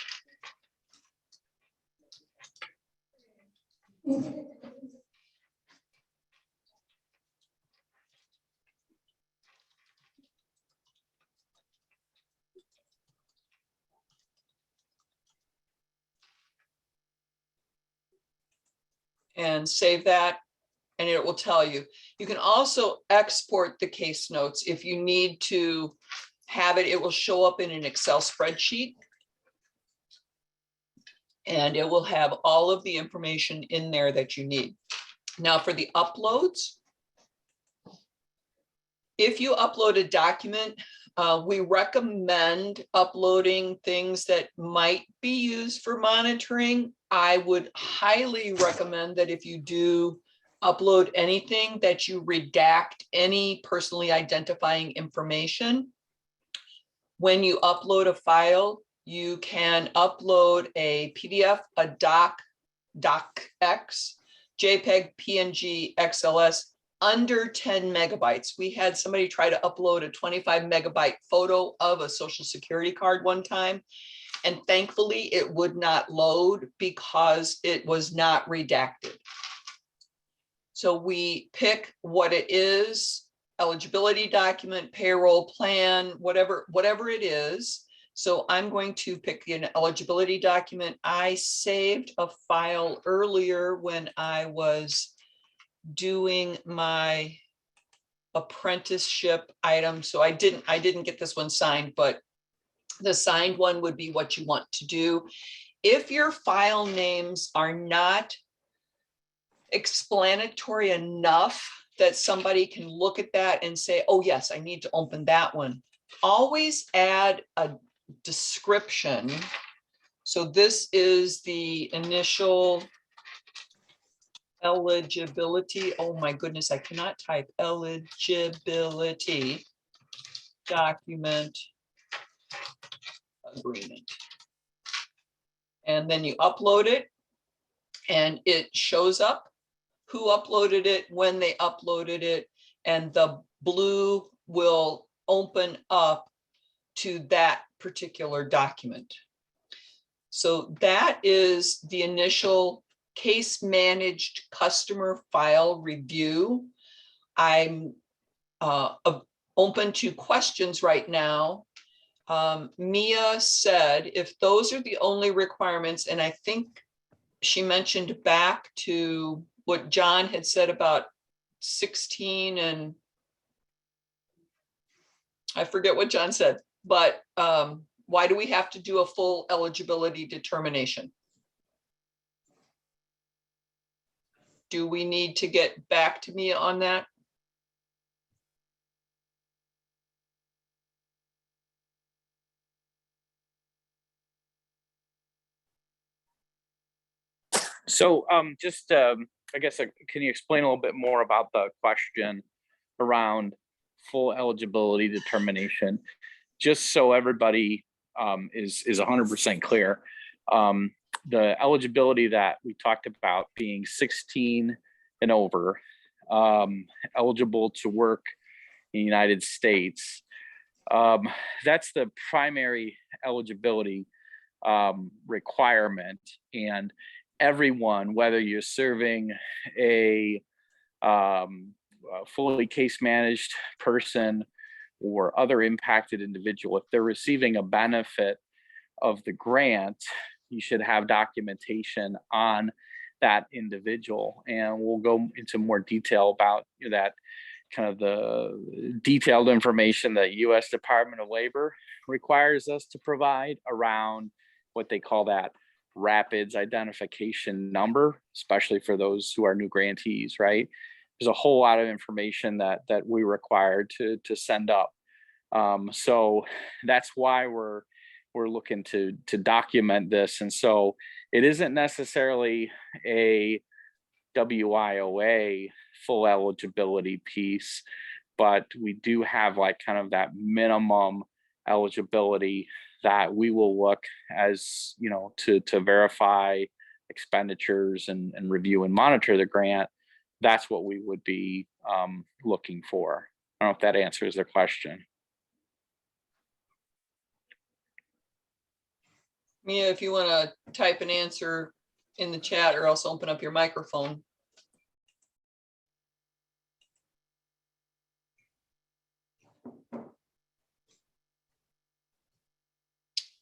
And save that, and it will tell you. You can also export the case notes if you need to have it. It will show up in an Excel spreadsheet, and it will have all of the information in there that you need. Now for the uploads, if you upload a document, we recommend uploading things that might be used for monitoring. I would highly recommend that if you do upload anything, that you redact any personally identifying information. When you upload a file, you can upload a PDF, a docx, JPEG, PNG, XLS, under 10 megabytes. We had somebody try to upload a 25 megabyte photo of a social security card one time, and thankfully it would not load because it was not redacted. So we pick what it is, eligibility document, payroll plan, whatever it is. So I'm going to pick an eligibility document. I saved a file earlier when I was doing my apprenticeship item. So I didn't get this one signed, but the signed one would be what you want to do. If your file names are not explanatory enough that somebody can look at that and say, oh yes, I need to open that one, always add a description. So this is the initial eligibility. Oh my goodness, I cannot type eligibility document agreement. And then you upload it and it shows up who uploaded it, when they uploaded it, and the blue will open up to that particular document. So that is the initial case managed customer file review. I'm open to questions right now. Mia said, if those are the only requirements, and I think she mentioned back to what John had said about 16, and I forget what John said, but why do we have to do a full eligibility determination? Do we need to get back to me on that? So I guess, can you explain a little bit more about the question around full eligibility determination, just so everybody is 100% clear? The eligibility that we talked about being 16 and over, eligible to work in the United States. That's the primary eligibility requirement, and everyone, whether you're serving a fully case managed person or other impacted individual, if they're receiving a benefit of the grant, you should have documentation on that individual. And we'll go into more detail about that, kind of the detailed information that U.S. Department of Labor requires us to provide around what they call that RAPIDS identification number, especially for those who are new grantees, right? There's a whole lot of information that we require to send up. So that's why we're looking to document this. And so it isn't necessarily a WIOA full eligibility piece, but we do have like kind of that minimum eligibility that we will look as, to verify expenditures and review and monitor the grant, that's what we would be looking for. I don't know if that answers the question. Mia, if you want to type an answer in the chat or else open up your microphone.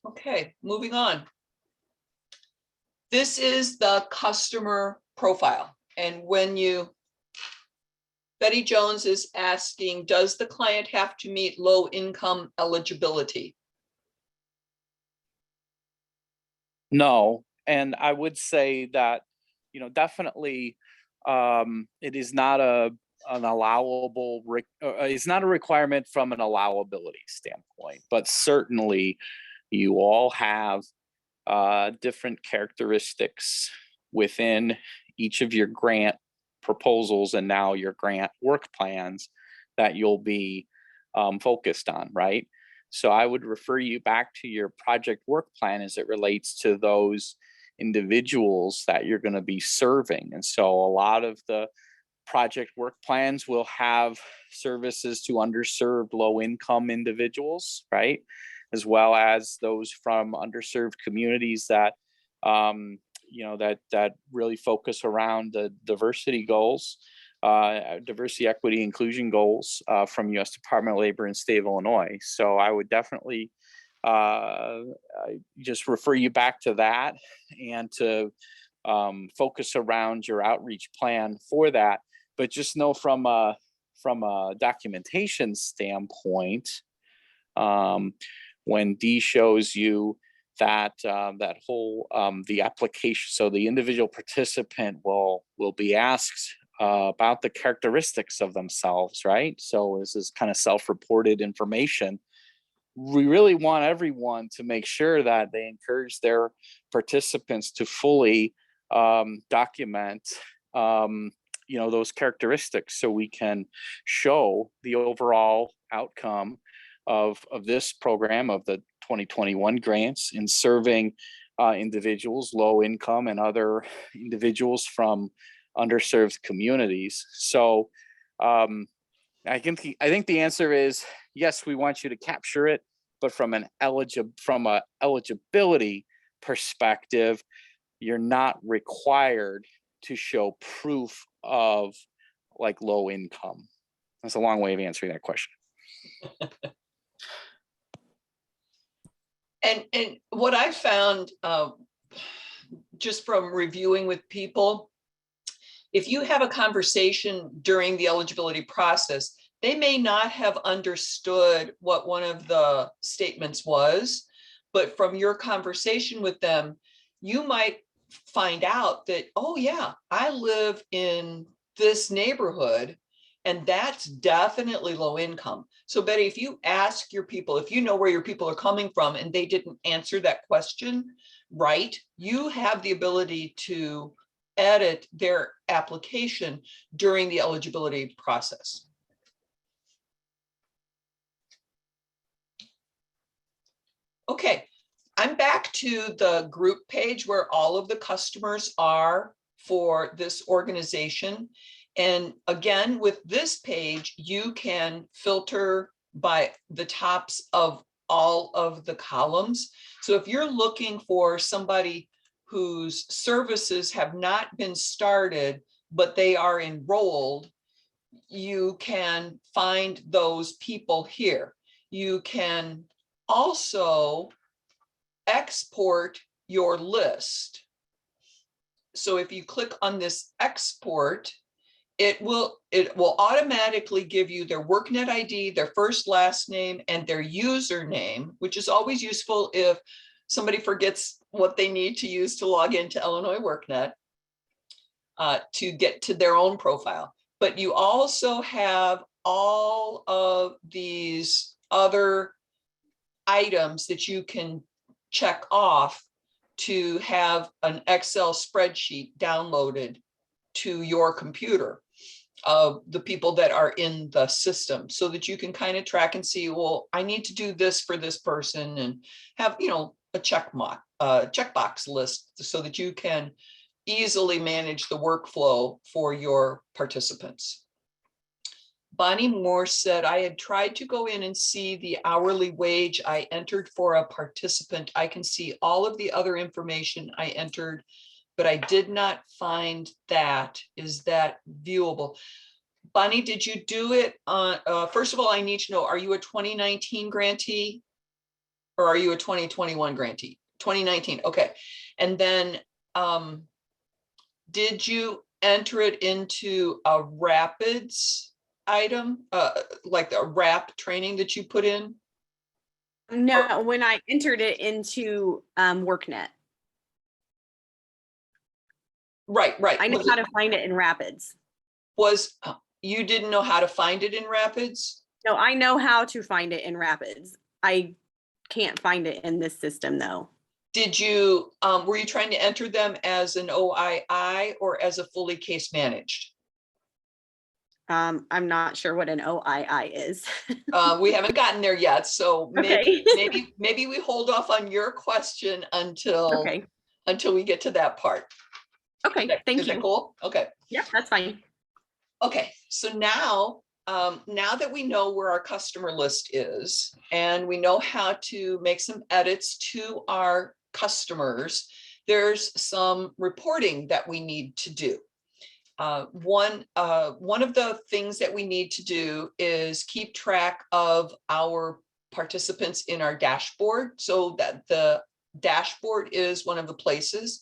Okay, moving on. This is the customer profile. And when Betty Jones is asking, does the client have to meet low income eligibility? No, and I would say that, definitely it is not an allowable, it's not a requirement from an allowability standpoint, but certainly you all have different characteristics within each of your grant proposals and now your grant work plans that you'll be focused on, right? So I would refer you back to your project work plan as it relates to those individuals that you're going to be serving. And so a lot of the project work plans will have services to underserved low income individuals, right? As well as those from underserved communities that, that really focus around the diversity goals, diversity, equity, inclusion goals from U.S. Department of Labor and State of Illinois. So I would definitely just refer you back to that and to focus around your outreach plan for that. But just know from a documentation standpoint, when Dee shows you that that whole the application, so the individual participant will be asked about the characteristics of themselves, right? So this is kind of self-reported information. We really want everyone to make sure that they encourage their participants to fully document those characteristics, so we can show the overall outcome of this program, of the 2021 grants, in serving individuals, low income and other individuals from underserved communities. So I think the answer is yes, we want you to capture it, but from a eligibility perspective, you're not required to show proof of like low income. That's a long way of answering that question. And what I found just from reviewing with people, if you have a conversation during the eligibility process, they may not have understood what one of the statements was, but from your conversation with them, you might find out that, oh yeah, I live in this neighborhood and that's definitely low income. So Betty, if you ask your people, if you know where your people are coming from and they didn't answer that question right, you have the ability to edit their application during the eligibility process. Okay, I'm back to the group page where all of the customers are for this organization. And again, with this page, you can filter by the tops of all of the columns. So if you're looking for somebody whose services have not been started, but they are enrolled, you can find those people here. You can also export your list. So if you click on this export, it will automatically give you their workNet ID, their first, last name, and their username, which is always useful if somebody forgets what they need to use to log into Illinois workNet to get to their own profile. But you also have all of these other items that you can check off to have an Excel spreadsheet downloaded to your computer of the people that are in the system, so that you can kind of track and see, well, I need to do this for this person, and have, a checkbox list so that you can easily manage the workflow for your participants. Bonnie Moore said, I had tried to go in and see the hourly wage I entered for a participant. I can see all of the other information I entered, but I did not find that. Is that viewable? Bonnie, did you do it on, first of all, I need to know, are you a 2019 grantee? Or are you a 2021 grantee? 2019, okay. And then did you enter it into a Rapids item, like a RAP training that you put in? No, when I entered it into workNet, Right. I know how to find it in Rapids. You didn't know how to find it in Rapids? No, I know how to find it in Rapids. I can't find it in this system though. Did you, were you trying to enter them as an OII or as a fully case managed? I'm not sure what an OII is. We haven't gotten there yet, so Okay. maybe we hold off on your question until Okay. until we get to that part. Okay. Thank Is that you. cool? Okay. Yep, that's fine. Okay, so now that we know where our customer list is and we know how to make some edits to our customers, there's some reporting that we need to do. One of the things that we need to do is keep track of our participants in our dashboard, so that the dashboard is one of the places.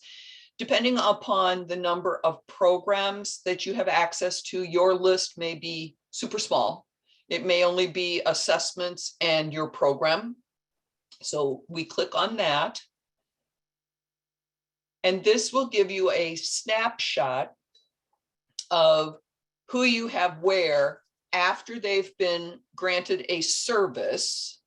Depending upon the number of programs that you have access to, your list may be super small. It may only be assessments and your program. So we click on that. And this will give you a snapshot of who you have where after they've been granted a service,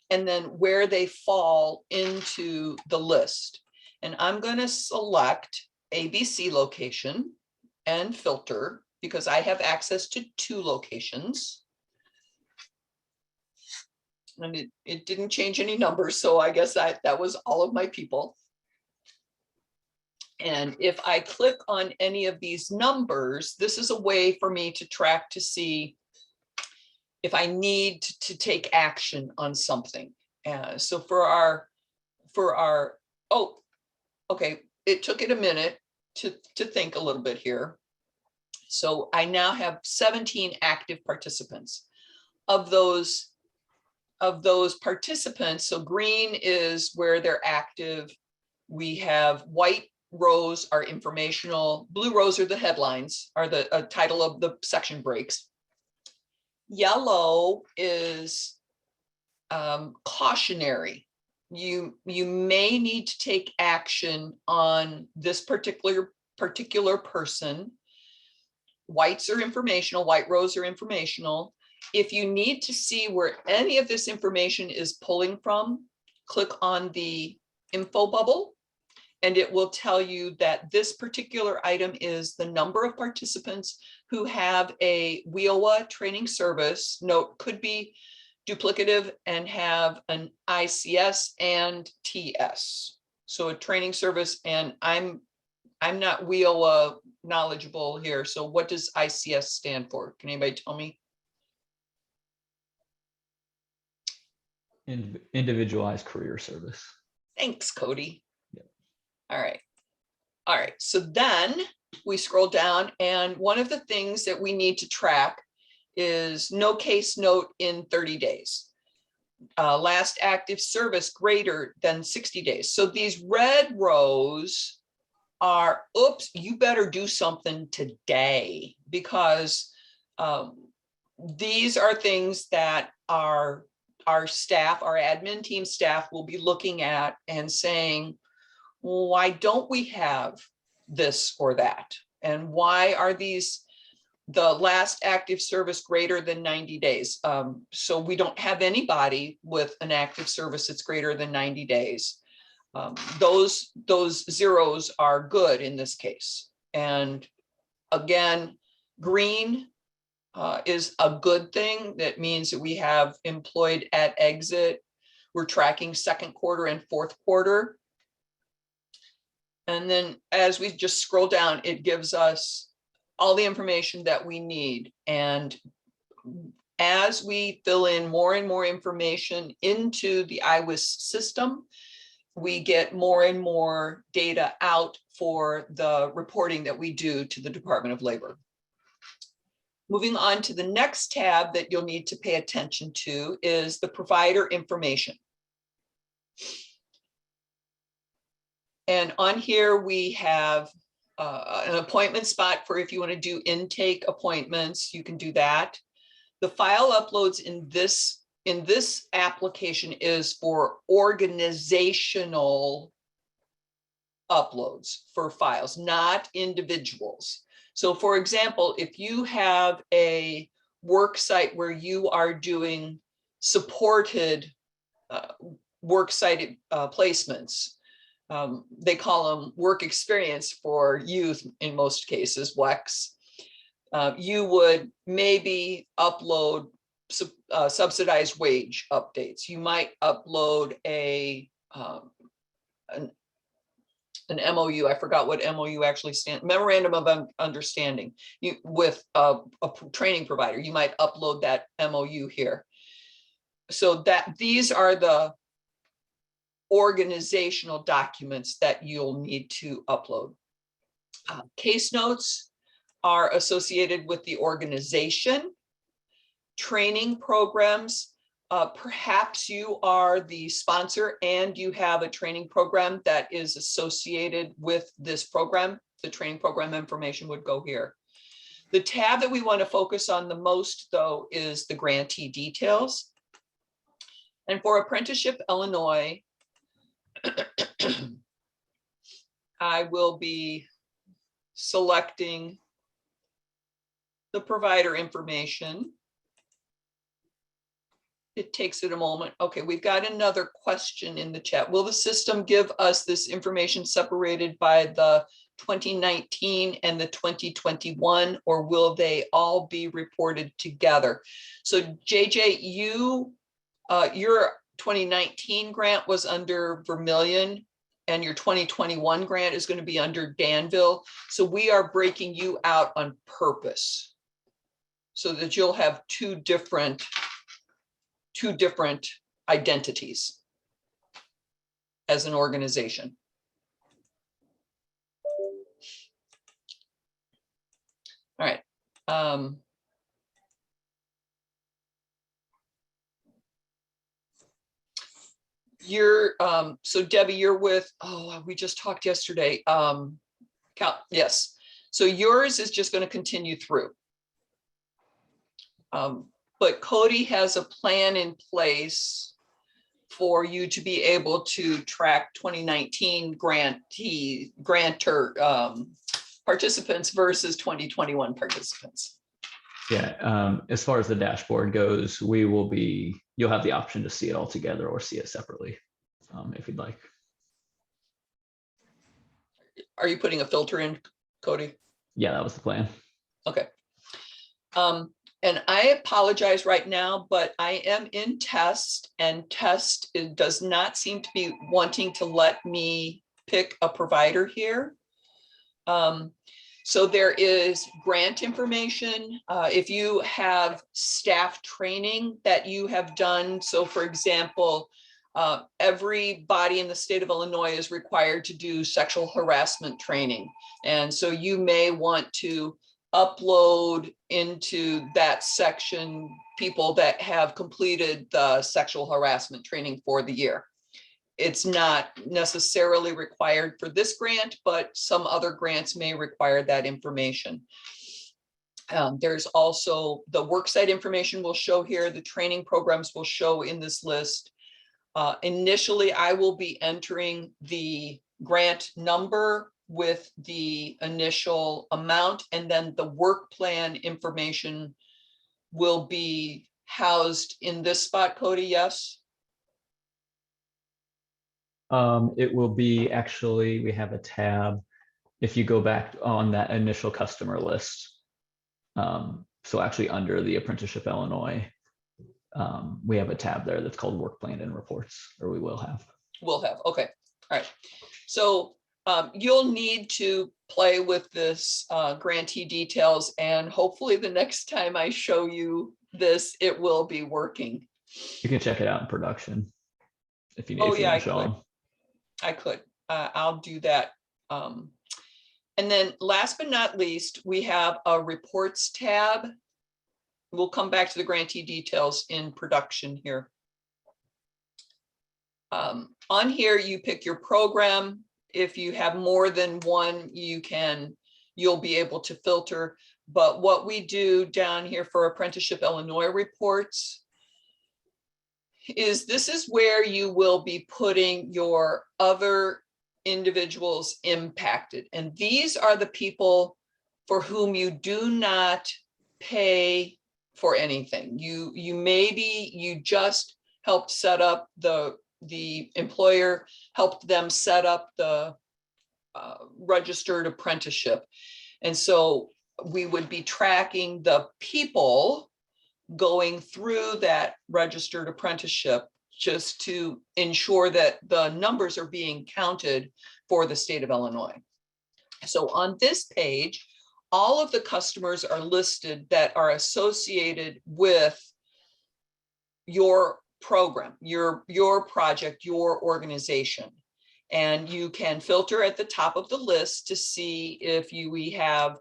and then where they fall into the list. And I'm going to select ABC location and filter because I have access to 2 locations. And it didn't change any numbers, so I guess that was all of my people. And if I click on any of these numbers, this is a way for me to track to see if I need to take action on something. So for our, oh, okay, it took it a minute to think a little bit here. So I now have 17 active participants. Of those participants, so green is where they're active. We have white rows are informational, blue rows are the headlines, are the title of the section breaks. Yellow is cautionary. You may need to take action on this particular person. Whites are informational, white rows are informational. If you need to see where any of this information is pulling from, click on the info bubble, and it will tell you that this particular item is the number of participants who have a WIOA training service. Note, could be duplicative and have an ICS and TS. So a training service, and I'm not WIOA knowledgeable here. So what does ICS stand for? Can anybody tell me? Individualized career service. Thanks, Cody. Yep. All right. So then we scroll down, and one of the things that we need to track is no case note in 30 days. Last active service greater than 60 days. So these red rows are, oops, you better do something today, because these are things that our staff, our admin team staff will be looking at and saying, why don't we have this or that? And why are these the last active service greater than 90 days? So we don't have anybody with an active service that's greater than 90 days. Those zeros are good in this case. And again, green is a good thing. That means that we have employed at exit. We're tracking second quarter and fourth quarter. And then as we just scroll down, it gives us all the information that we need. And as we fill in more and more information into the IWIS system, we get more and more data out for the reporting that we do to the Department of Labor. Moving on to the next tab that you'll need to pay attention to is the provider information. And on here we have an appointment spot for if you want to do intake appointments, you can do that. The file uploads in this application is for organizational uploads for files, not individuals. So for example, if you have a work site where you are doing supported work site placements, they call them work experience for youth in most cases, WEX, you would maybe upload subsidized wage updates. You might upload an MOU. I forgot what MOU actually stands, Memorandum of Understanding. With a training provider, you might upload that MOU here. So that these are the organizational documents that you'll need to upload. Case notes are associated with the organization. Training programs, perhaps you are the sponsor and you have a training program that is associated with this program. The training program information would go here. The tab that we want to focus on the most, though, is the grantee details. And for Apprenticeship Illinois, I will be selecting the provider information. It takes it a moment. Okay, we've got another question in the chat. Will the system give us this information separated by the 2019 and the 2021, or will they all be reported together? So JJ, your 2019 grant was under Vermilion and your 2021 grant is going to be under Danville. So we are breaking you out on purpose so that you'll have two different identities as an organization. All right. So Debbie, you're with, we just talked yesterday. Yes. So yours is just going to continue through. But Cody has a plan in place for you to be able to track 2019 grantor participants versus 2021 participants. Yeah, as far as the dashboard goes, you'll have the option to see it all together or see it separately, if you'd like. Are you putting a filter in, Cody? Yeah, that was the plan. Okay. And I apologize right now, but I am in test, and test does not seem to be wanting to let me pick a provider here. So there is grant information. If you have staff training that you have done, so for example, everybody in the state of Illinois is required to do sexual harassment training. And so you may want to upload into that section people that have completed the sexual harassment training for the year. It's not necessarily required for this grant, but some other grants may require that information. There's also the worksite information will show here. The training programs will show in this list. Initially, I will be entering the grant number with the initial amount, and then the work plan information will be housed in this spot, Cody, yes? It will be actually, we have a tab. If you go back on that initial customer list, so actually under the Apprenticeship Illinois, we have a tab there that's called work plan and reports, or we will have. Will have, okay, all right. So you'll need to play with this grantee details, and hopefully the next time I show you this, it will be working. You can check it out in production if you need. Oh, if you yeah, want to show them. I could. I'll do that. And then last but not least, we have a reports tab. We'll come back to the grantee details in production here. On here, you pick your program. If you have more than one, you'll be able to filter. But what we do down here for Apprenticeship Illinois reports is this is where you will be putting your other individuals impacted. And these are the people for whom you do not pay for anything. You just helped set up the employer helped them set up the registered apprenticeship. And so we would be tracking the people going through that registered apprenticeship just to ensure that the numbers are being counted for the state of Illinois. So on this page, all of the customers are listed that are associated with your program, your project, your organization. And you can filter at the top of the list to see if we have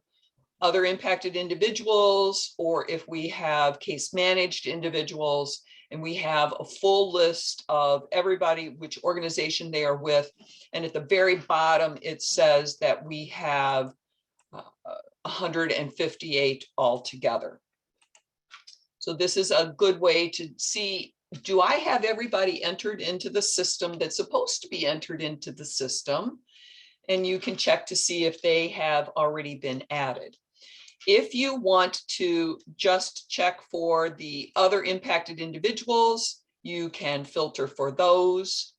other impacted individuals, or if we have case managed individuals, and we have a full list of everybody, which organization they are with. And at the very bottom, it says that we have 158 altogether. So this is a good way to see, do I have everybody entered into the system that's supposed to be entered into the system? And you can check to see if they have already been added. If you want to just check for the other impacted individuals, you can filter for those.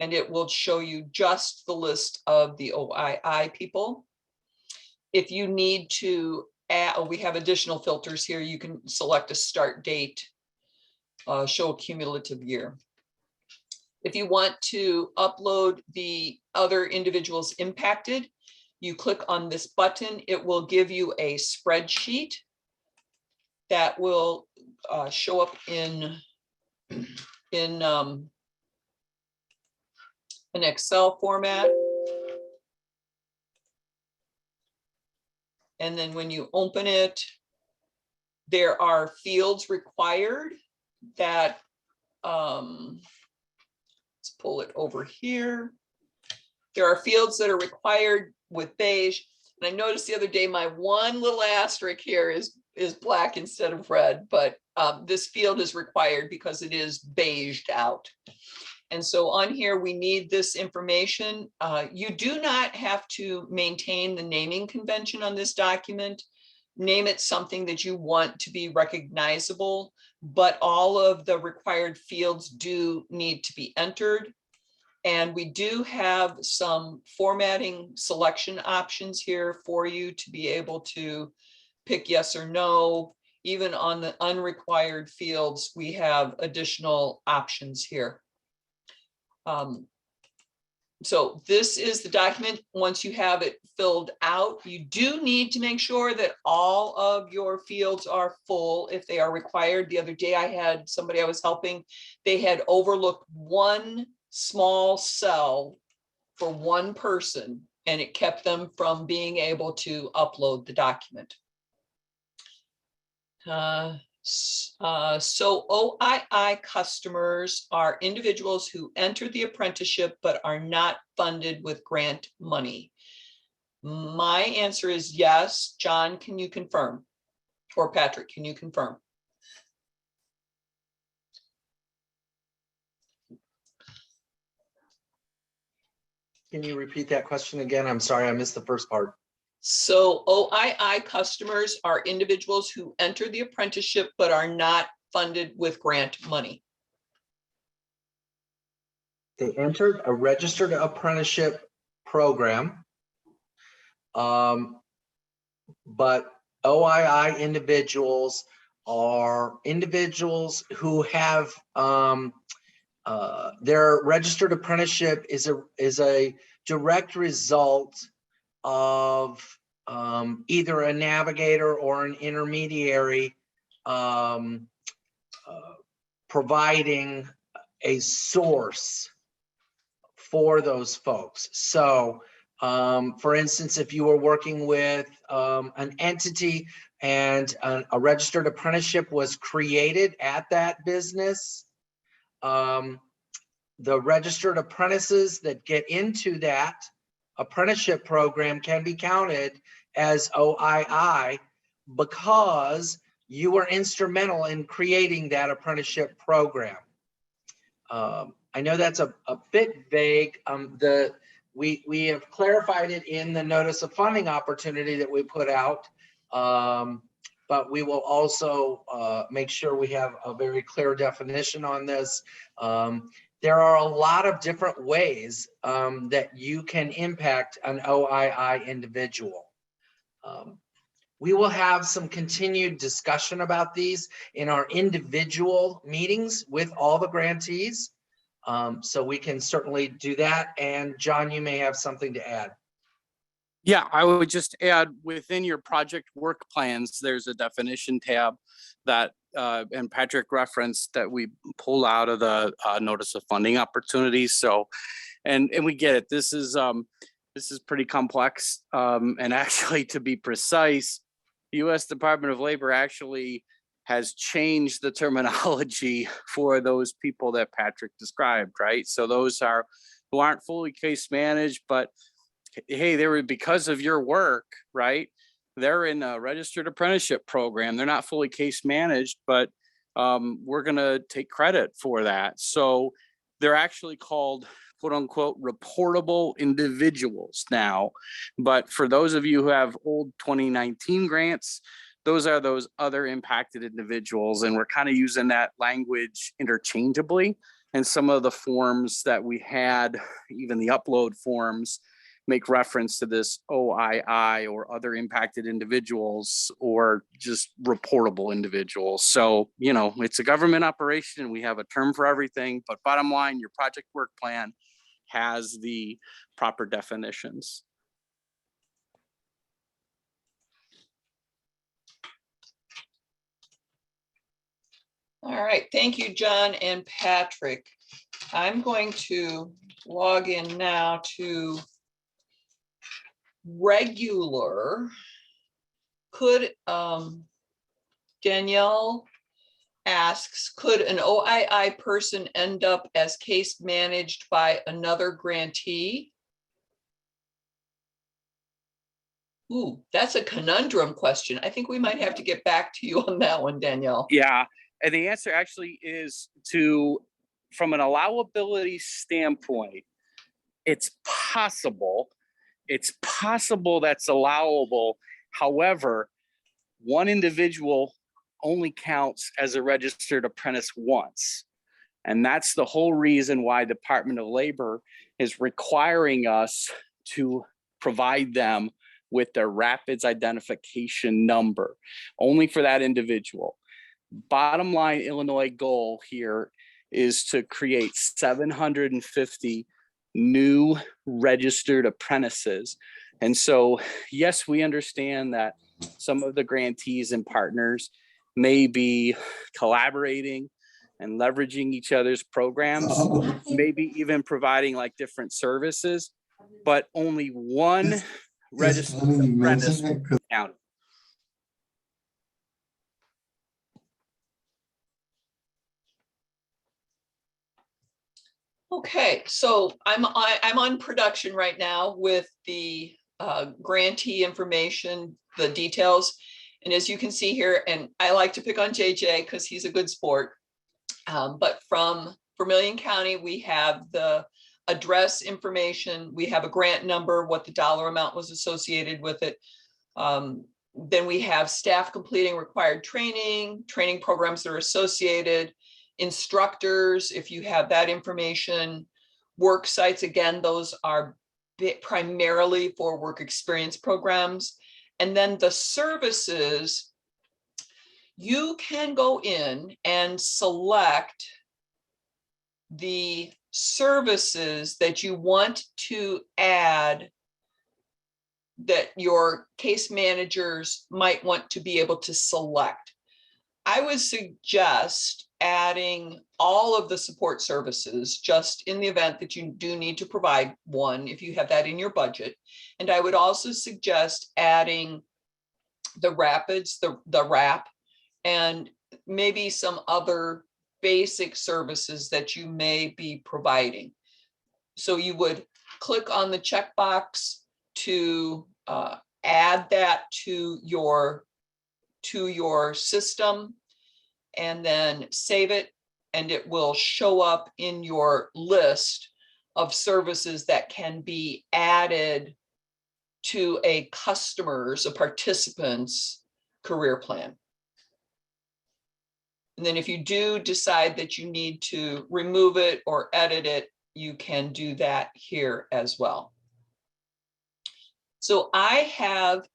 And it will show you just the list of the OII people. If you need to add, we have additional filters here. You can select a start date, show a cumulative year. If you want to upload the other individuals impacted, you click on this button. It will give you a spreadsheet that will show up in an Excel format. And then when you open it, there are fields required that, let's pull it over here. There are fields that are required with beige. And I noticed the other day, my one little asterisk here is black instead of red, but this field is required because it is beiged out. And so on here, we need this information. You do not have to maintain the naming convention on this document. Name it something that you want to be recognizable, but all of the required fields do need to be entered. And we do have some formatting selection options here for you to be able to pick yes or no. Even on the unrequired fields, we have additional options here. So this is the document. Once you have it filled out, you do need to make sure that all of your fields are full if they are required. The other day I had somebody I was helping, they had overlooked one small cell for one person, and it kept them from being able to upload the document. So OII customers are individuals who entered the apprenticeship but are not funded with grant money. My answer is yes. John, can you confirm? Or Patrick, can you confirm? Can you repeat that question again? I'm sorry, I missed the first part. So OII customers are individuals who enter the apprenticeship but are not funded with grant money. They entered a registered apprenticeship program, but OII individuals are individuals who have their registered apprenticeship is a direct result of either a navigator or an intermediary providing a source for those folks. So for instance, if you were working with an entity and a registered apprenticeship was created at that business, the registered apprentices that get into that apprenticeship program can be counted as OII because you were instrumental in creating that apprenticeship program. I know that's a bit vague. We have clarified it in the notice of funding opportunity that we put out, but we will also make sure we have a very clear definition on this. There are a lot of different ways that you can impact an OII individual. We will have some continued discussion about these in our individual meetings with all the grantees. So we can certainly do that. And John, you may have something to add. Yeah, I would just add within your project work plans, there's a definition tab that, and Patrick referenced that we pull out of the notice of funding opportunities. So, and we get it. This is pretty complex. And actually, to be precise, the U.S. Department of Labor actually has changed the terminology for those people that Patrick described, right? So those are who aren't fully case managed, but hey, they were because of your work, right? They're in a registered apprenticeship program. They're not fully case managed, but we're gonna take credit for that. So they're actually called quote unquote reportable individuals now. But for those of you who have old 2019 grants, those are those other impacted individuals. And we're kind of using that language interchangeably. And some of the forms that we had, even the upload forms, make reference to this OII or other impacted individuals or just reportable individuals. So, you know, it's a government operation. We have a term for everything, but bottom line, your project work plan has the proper definitions. All right, thank you, John and Patrick. I'm going to log in now to regular. Could Danielle asks, could an OII person end up as case managed by another grantee? Ooh, that's a conundrum question. I think we might have to get back to you on that one, Danielle. Yeah, and the answer actually is from an allowability standpoint, it's possible that's allowable. However, one individual only counts as a registered apprentice once. And that's the whole reason why Department of Labor is requiring us to provide them with their RAPIDS identification number, only for that individual. Bottom line, Illinois goal here is to create 750 new registered apprentices. And so, yes, we understand that some of the grantees and partners may be collaborating and leveraging each other's programs, maybe even providing like different services, but only one registered apprentice counted. Okay, so I'm on production right now with the grantee information, the details. And as you can see here, and I like to pick on JJ because he's a good sport. But from Vermilion County, we have the address information, we have a grant number, what the dollar amount was associated with it. Then we have staff completing required training programs that are associated, instructors, if you have that information, work sites, again, those are primarily for work experience programs. And then the services, you can go in and select the services that you want to add that your case managers might want to be able to select. I would suggest adding all of the support services just in the event that you do need to provide one, if you have that in your budget. And I would also suggest adding the Rapids, the RAP, and maybe some other basic services that you may be providing. So you would click on the checkbox to add that to your system, and then save it, and it will show up in your list of services that can be added to a customer's, a participant's career plan. And then if you do decide that you need to remove it or edit it, you can do that here as well. So I have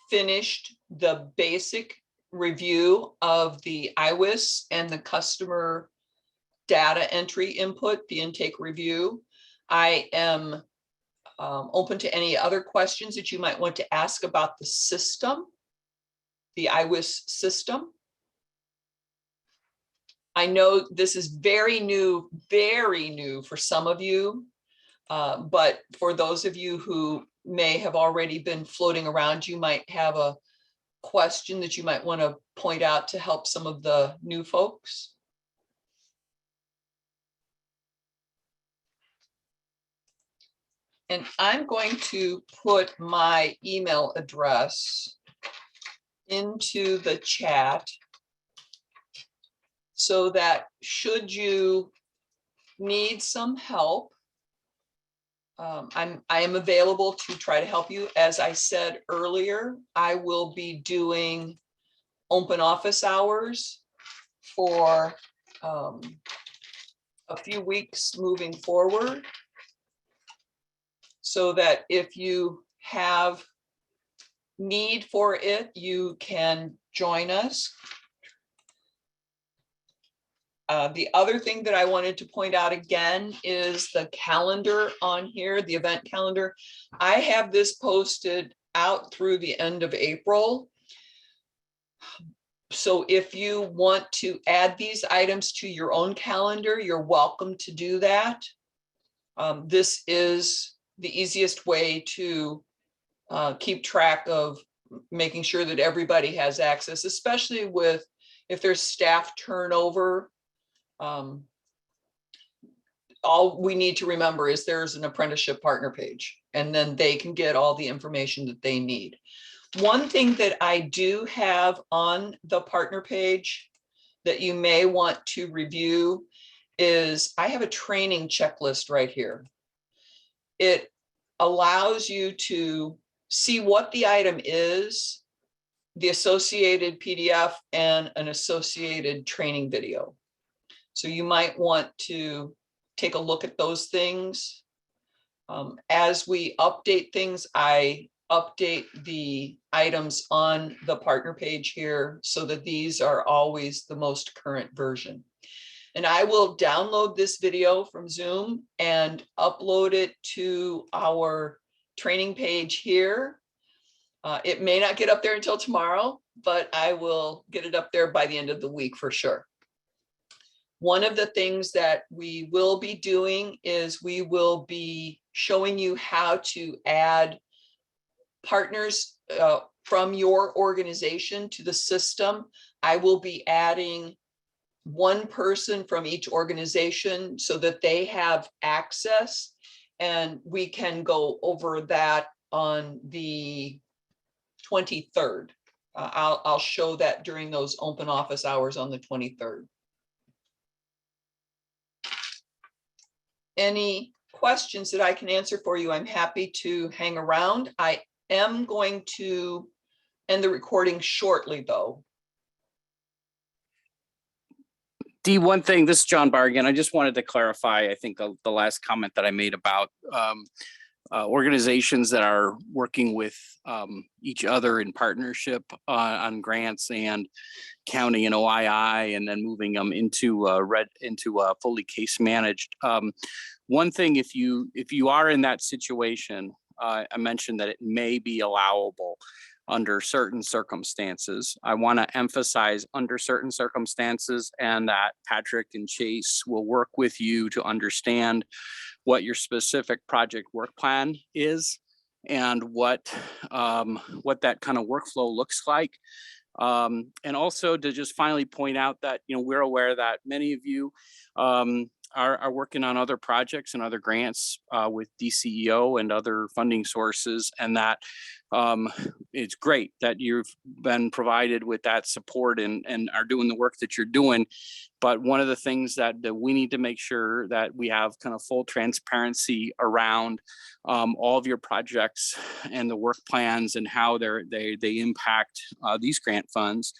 finished the basic review of the IWIS and the customer data entry input, the intake review. I am open to any other questions that you might want to ask about the system, the IWIS system. I know this is very new for some of you, but for those of you who may have already been floating around, you might have a question that you might want to point out to help some of the new folks. And I'm going to put my email address into the chat so that should you need some help, I am available to try to help you. As I said earlier, I will be doing open office hours for a few weeks moving forward, so that if you have need for it, you can join us. The other thing that I wanted to point out again is the calendar on here, the event calendar. I have this posted out through the end of April. So if you want to add these items to your own calendar, you're welcome to do that. This is the easiest way to keep track of making sure that everybody has access, especially with if there's staff turnover. All we need to remember is there's an apprenticeship partner page, and then they can get all the information that they need. One thing that I do have on the partner page that you may want to review is I have a training checklist right here. It allows you to see what the item is, the associated PDF, and an associated training video. So you might want to take a look at those things. As we update things, I update the items on the partner page here so that these are always the most current version. And I will download this video from Zoom and upload it to our training page here. It may not get up there until tomorrow, but I will get it up there by the end of the week for sure. One of the things that we will be doing is we will be showing you how to add partners from your organization to the system. I will be adding one person from each organization so that they have access, and we can go over that on the 23rd. I'll show that during those open office hours on the 23rd. Any questions that I can answer for you, I'm happy to hang around. I am going to end the recording shortly, though. Dee, one thing, this is John Barr again. I just wanted to clarify, I think the last comment that I made about organizations that are working with each other in partnership on grants and counting an OII and then moving them into fully case managed. One thing, if you are in that situation, I mentioned that it may be allowable under certain circumstances. I want to emphasize under certain circumstances, and that Patrick and Chase will work with you to understand what your specific project work plan is and what that kind of workflow looks like. And also to just finally point out that, we're aware that many of you are working on other projects and other grants with DCEO and other funding sources, and that it's great that you've been provided with that support and are doing the work that you're doing. But one of the things that we need to make sure that we have kind of full transparency around all of your projects and the work plans and how they impact these grant funds.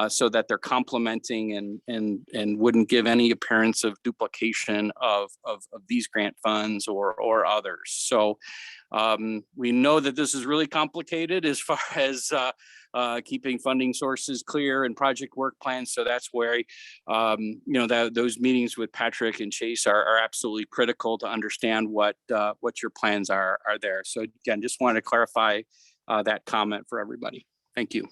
So that they're complementing and wouldn't give any appearance of duplication of these grant funds or others. So we know that this is really complicated as far as keeping funding sources clear and project work plans. So that's where those meetings with Patrick and Chase are absolutely critical to understand what your plans are there. So again, just wanted to clarify that comment for everybody. Thank you.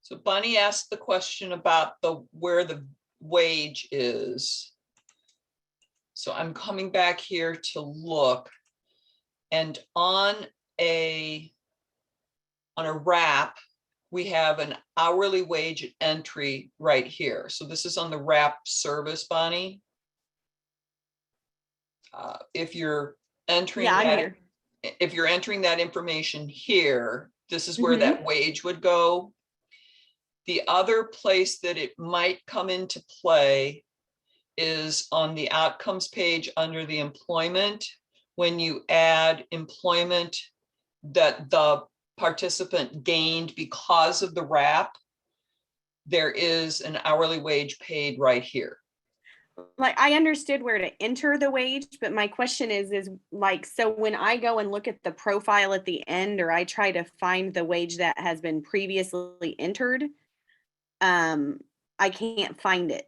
So Bunny asked the question about where the wage is. So I'm coming back here to look, and on a wrap, we have an hourly wage at entry right here. So this is on the wrap service, Bonnie. If you're entering if you're entering that information here, this is where that wage would go. The other place that it might come into play is on the outcomes page under the employment. When you add employment that the participant gained because of the wrap, there is an hourly wage paid right here. Like, I understood where to enter the wage, but my question is like, so when I go and look at the profile at the end, or I try to find the wage that has been previously entered, I can't find it.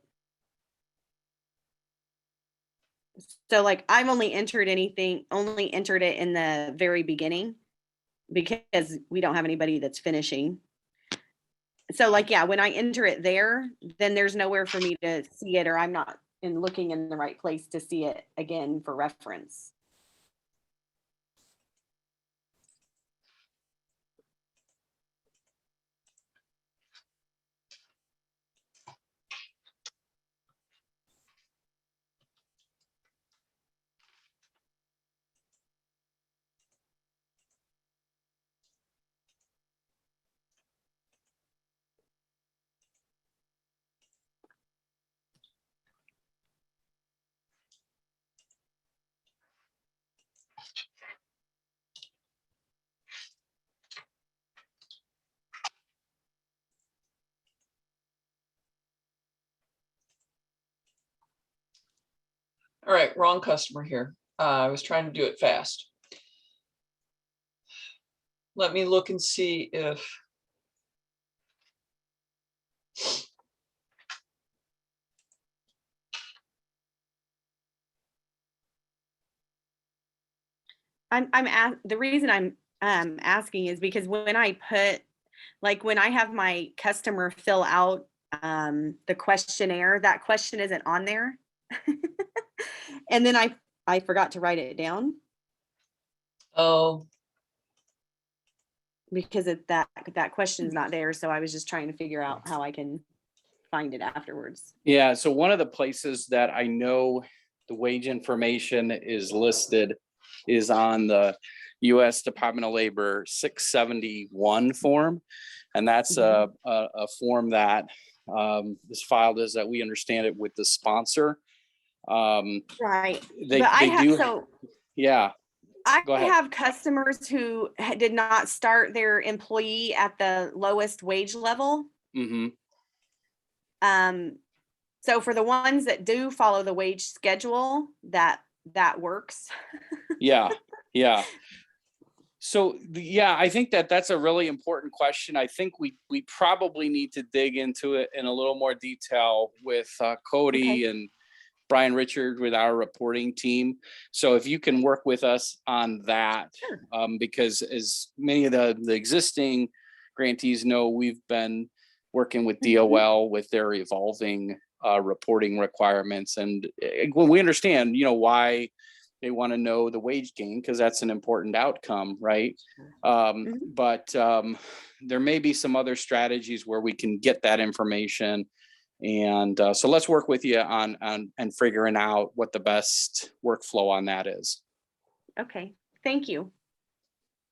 So like, I've only entered it in the very beginning because we don't have anybody that's finishing. So like, yeah, when I enter it there, then there's nowhere for me to see it, or I'm not looking in the right place to see it again for reference. All right, wrong customer here. I was trying to do it fast. Let me look and see if the reason I'm asking is because when I have my customer fill out the questionnaire, that question isn't on there. And then I forgot to write it down. Oh, because that question is not there. So I was just trying to figure out how I can find it afterwards. Yeah, so one of the places that I know the wage information is listed is on the U.S. Department of Labor 671 form. And that's a form that is filed, as that we understand it, with the sponsor. Right. Yeah. I have customers who did not start their employee at the lowest wage level. Mm-hmm. So for the ones that do follow the wage schedule, that works. Yeah, yeah. So, yeah, I think that that's a really important question. I think we probably need to dig into it in a little more detail with Cody and Brian Richard with our reporting team. So if you can work with us on that, because as many of the existing grantees know, we've been working with DOL with their evolving reporting requirements. And when we understand, why they want to know the wage gain, because that's an important outcome, right? But there may be some other strategies where we can get that information. And so let's work with you on and figuring out what the best workflow on that is. Okay, thank you.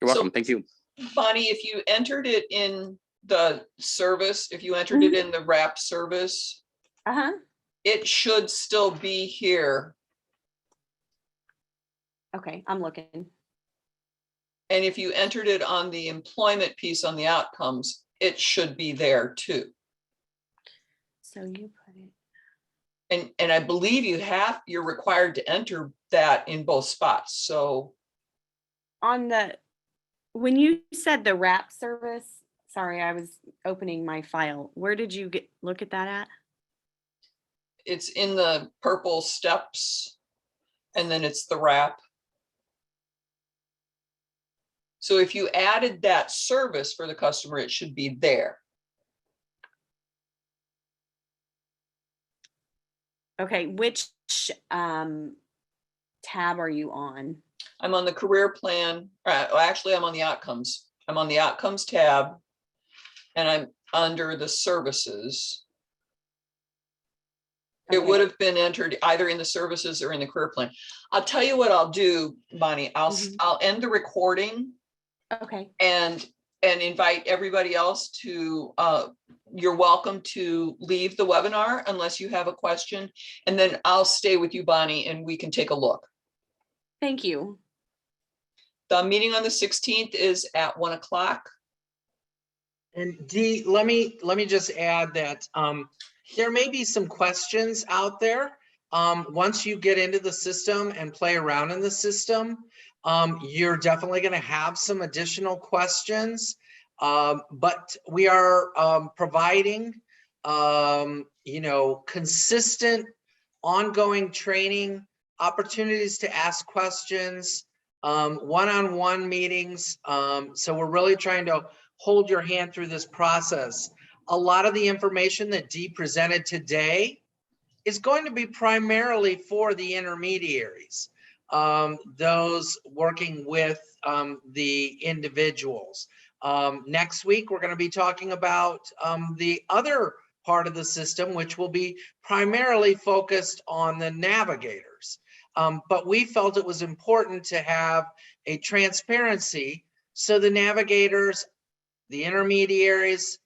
You're welcome. Thank you. Bonnie, if you entered it in the service, if you entered it in the wrap service, it should still be here. Okay, I'm looking. And if you entered it on the employment piece on the outcomes, it should be there too. So you put it. And I believe you're required to enter that in both spots. So When you said the wrap service, sorry, I was opening my file. Where did you look at that at? it's in the purple steps, and then it's the wrap. So if you added that service for the customer, it should be there. Okay, which tab are you on? I'm on the career plan. Actually, I'm on the outcomes. I'm on the outcomes tab, and I'm under the services. It would have been entered either in the services or in the career plan. I'll tell you what I'll do, Bonnie. I'll end the recording. Okay. And invite everybody else to, you're welcome to leave the webinar unless you have a question. And then I'll stay with you, Bonnie, and we can take a look. Thank you. The meeting on the 16th is at 1 o'clock. And Dee, let me just add that there may be some questions out there. Once you get into the system and play around in the system, you're definitely going to have some additional questions. But we are providing, consistent, ongoing training, opportunities to ask questions, one-on-one meetings. So we're really trying to hold your hand through this process. A lot of the information that Dee presented today is going to be primarily for the intermediaries, those working with the individuals. Next week, we're going to be talking about the other part of the system, which will be primarily focused on the navigators. But we felt it was important to have a transparency so the navigators, the intermediaries,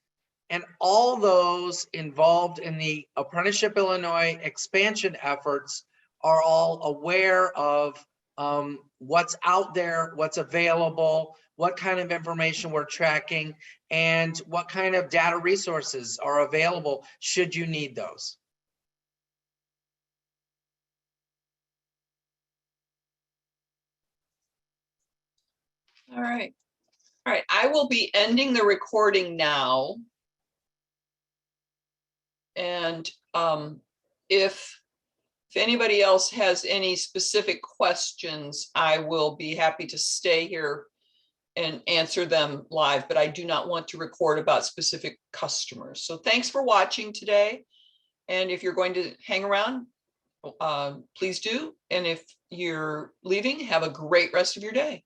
and all those involved in the Apprenticeship Illinois expansion efforts are all aware of what's out there, what's available, what kind of information we're tracking, and what kind of data resources are available should you need those. All right. All right. I will be ending the recording now. And if anybody else has any specific questions, I will be happy to stay here and answer them live, but I do not want to record about specific customers. So thanks for watching today. And if you're going to hang around, please do. And if you're leaving, have a great rest of your day.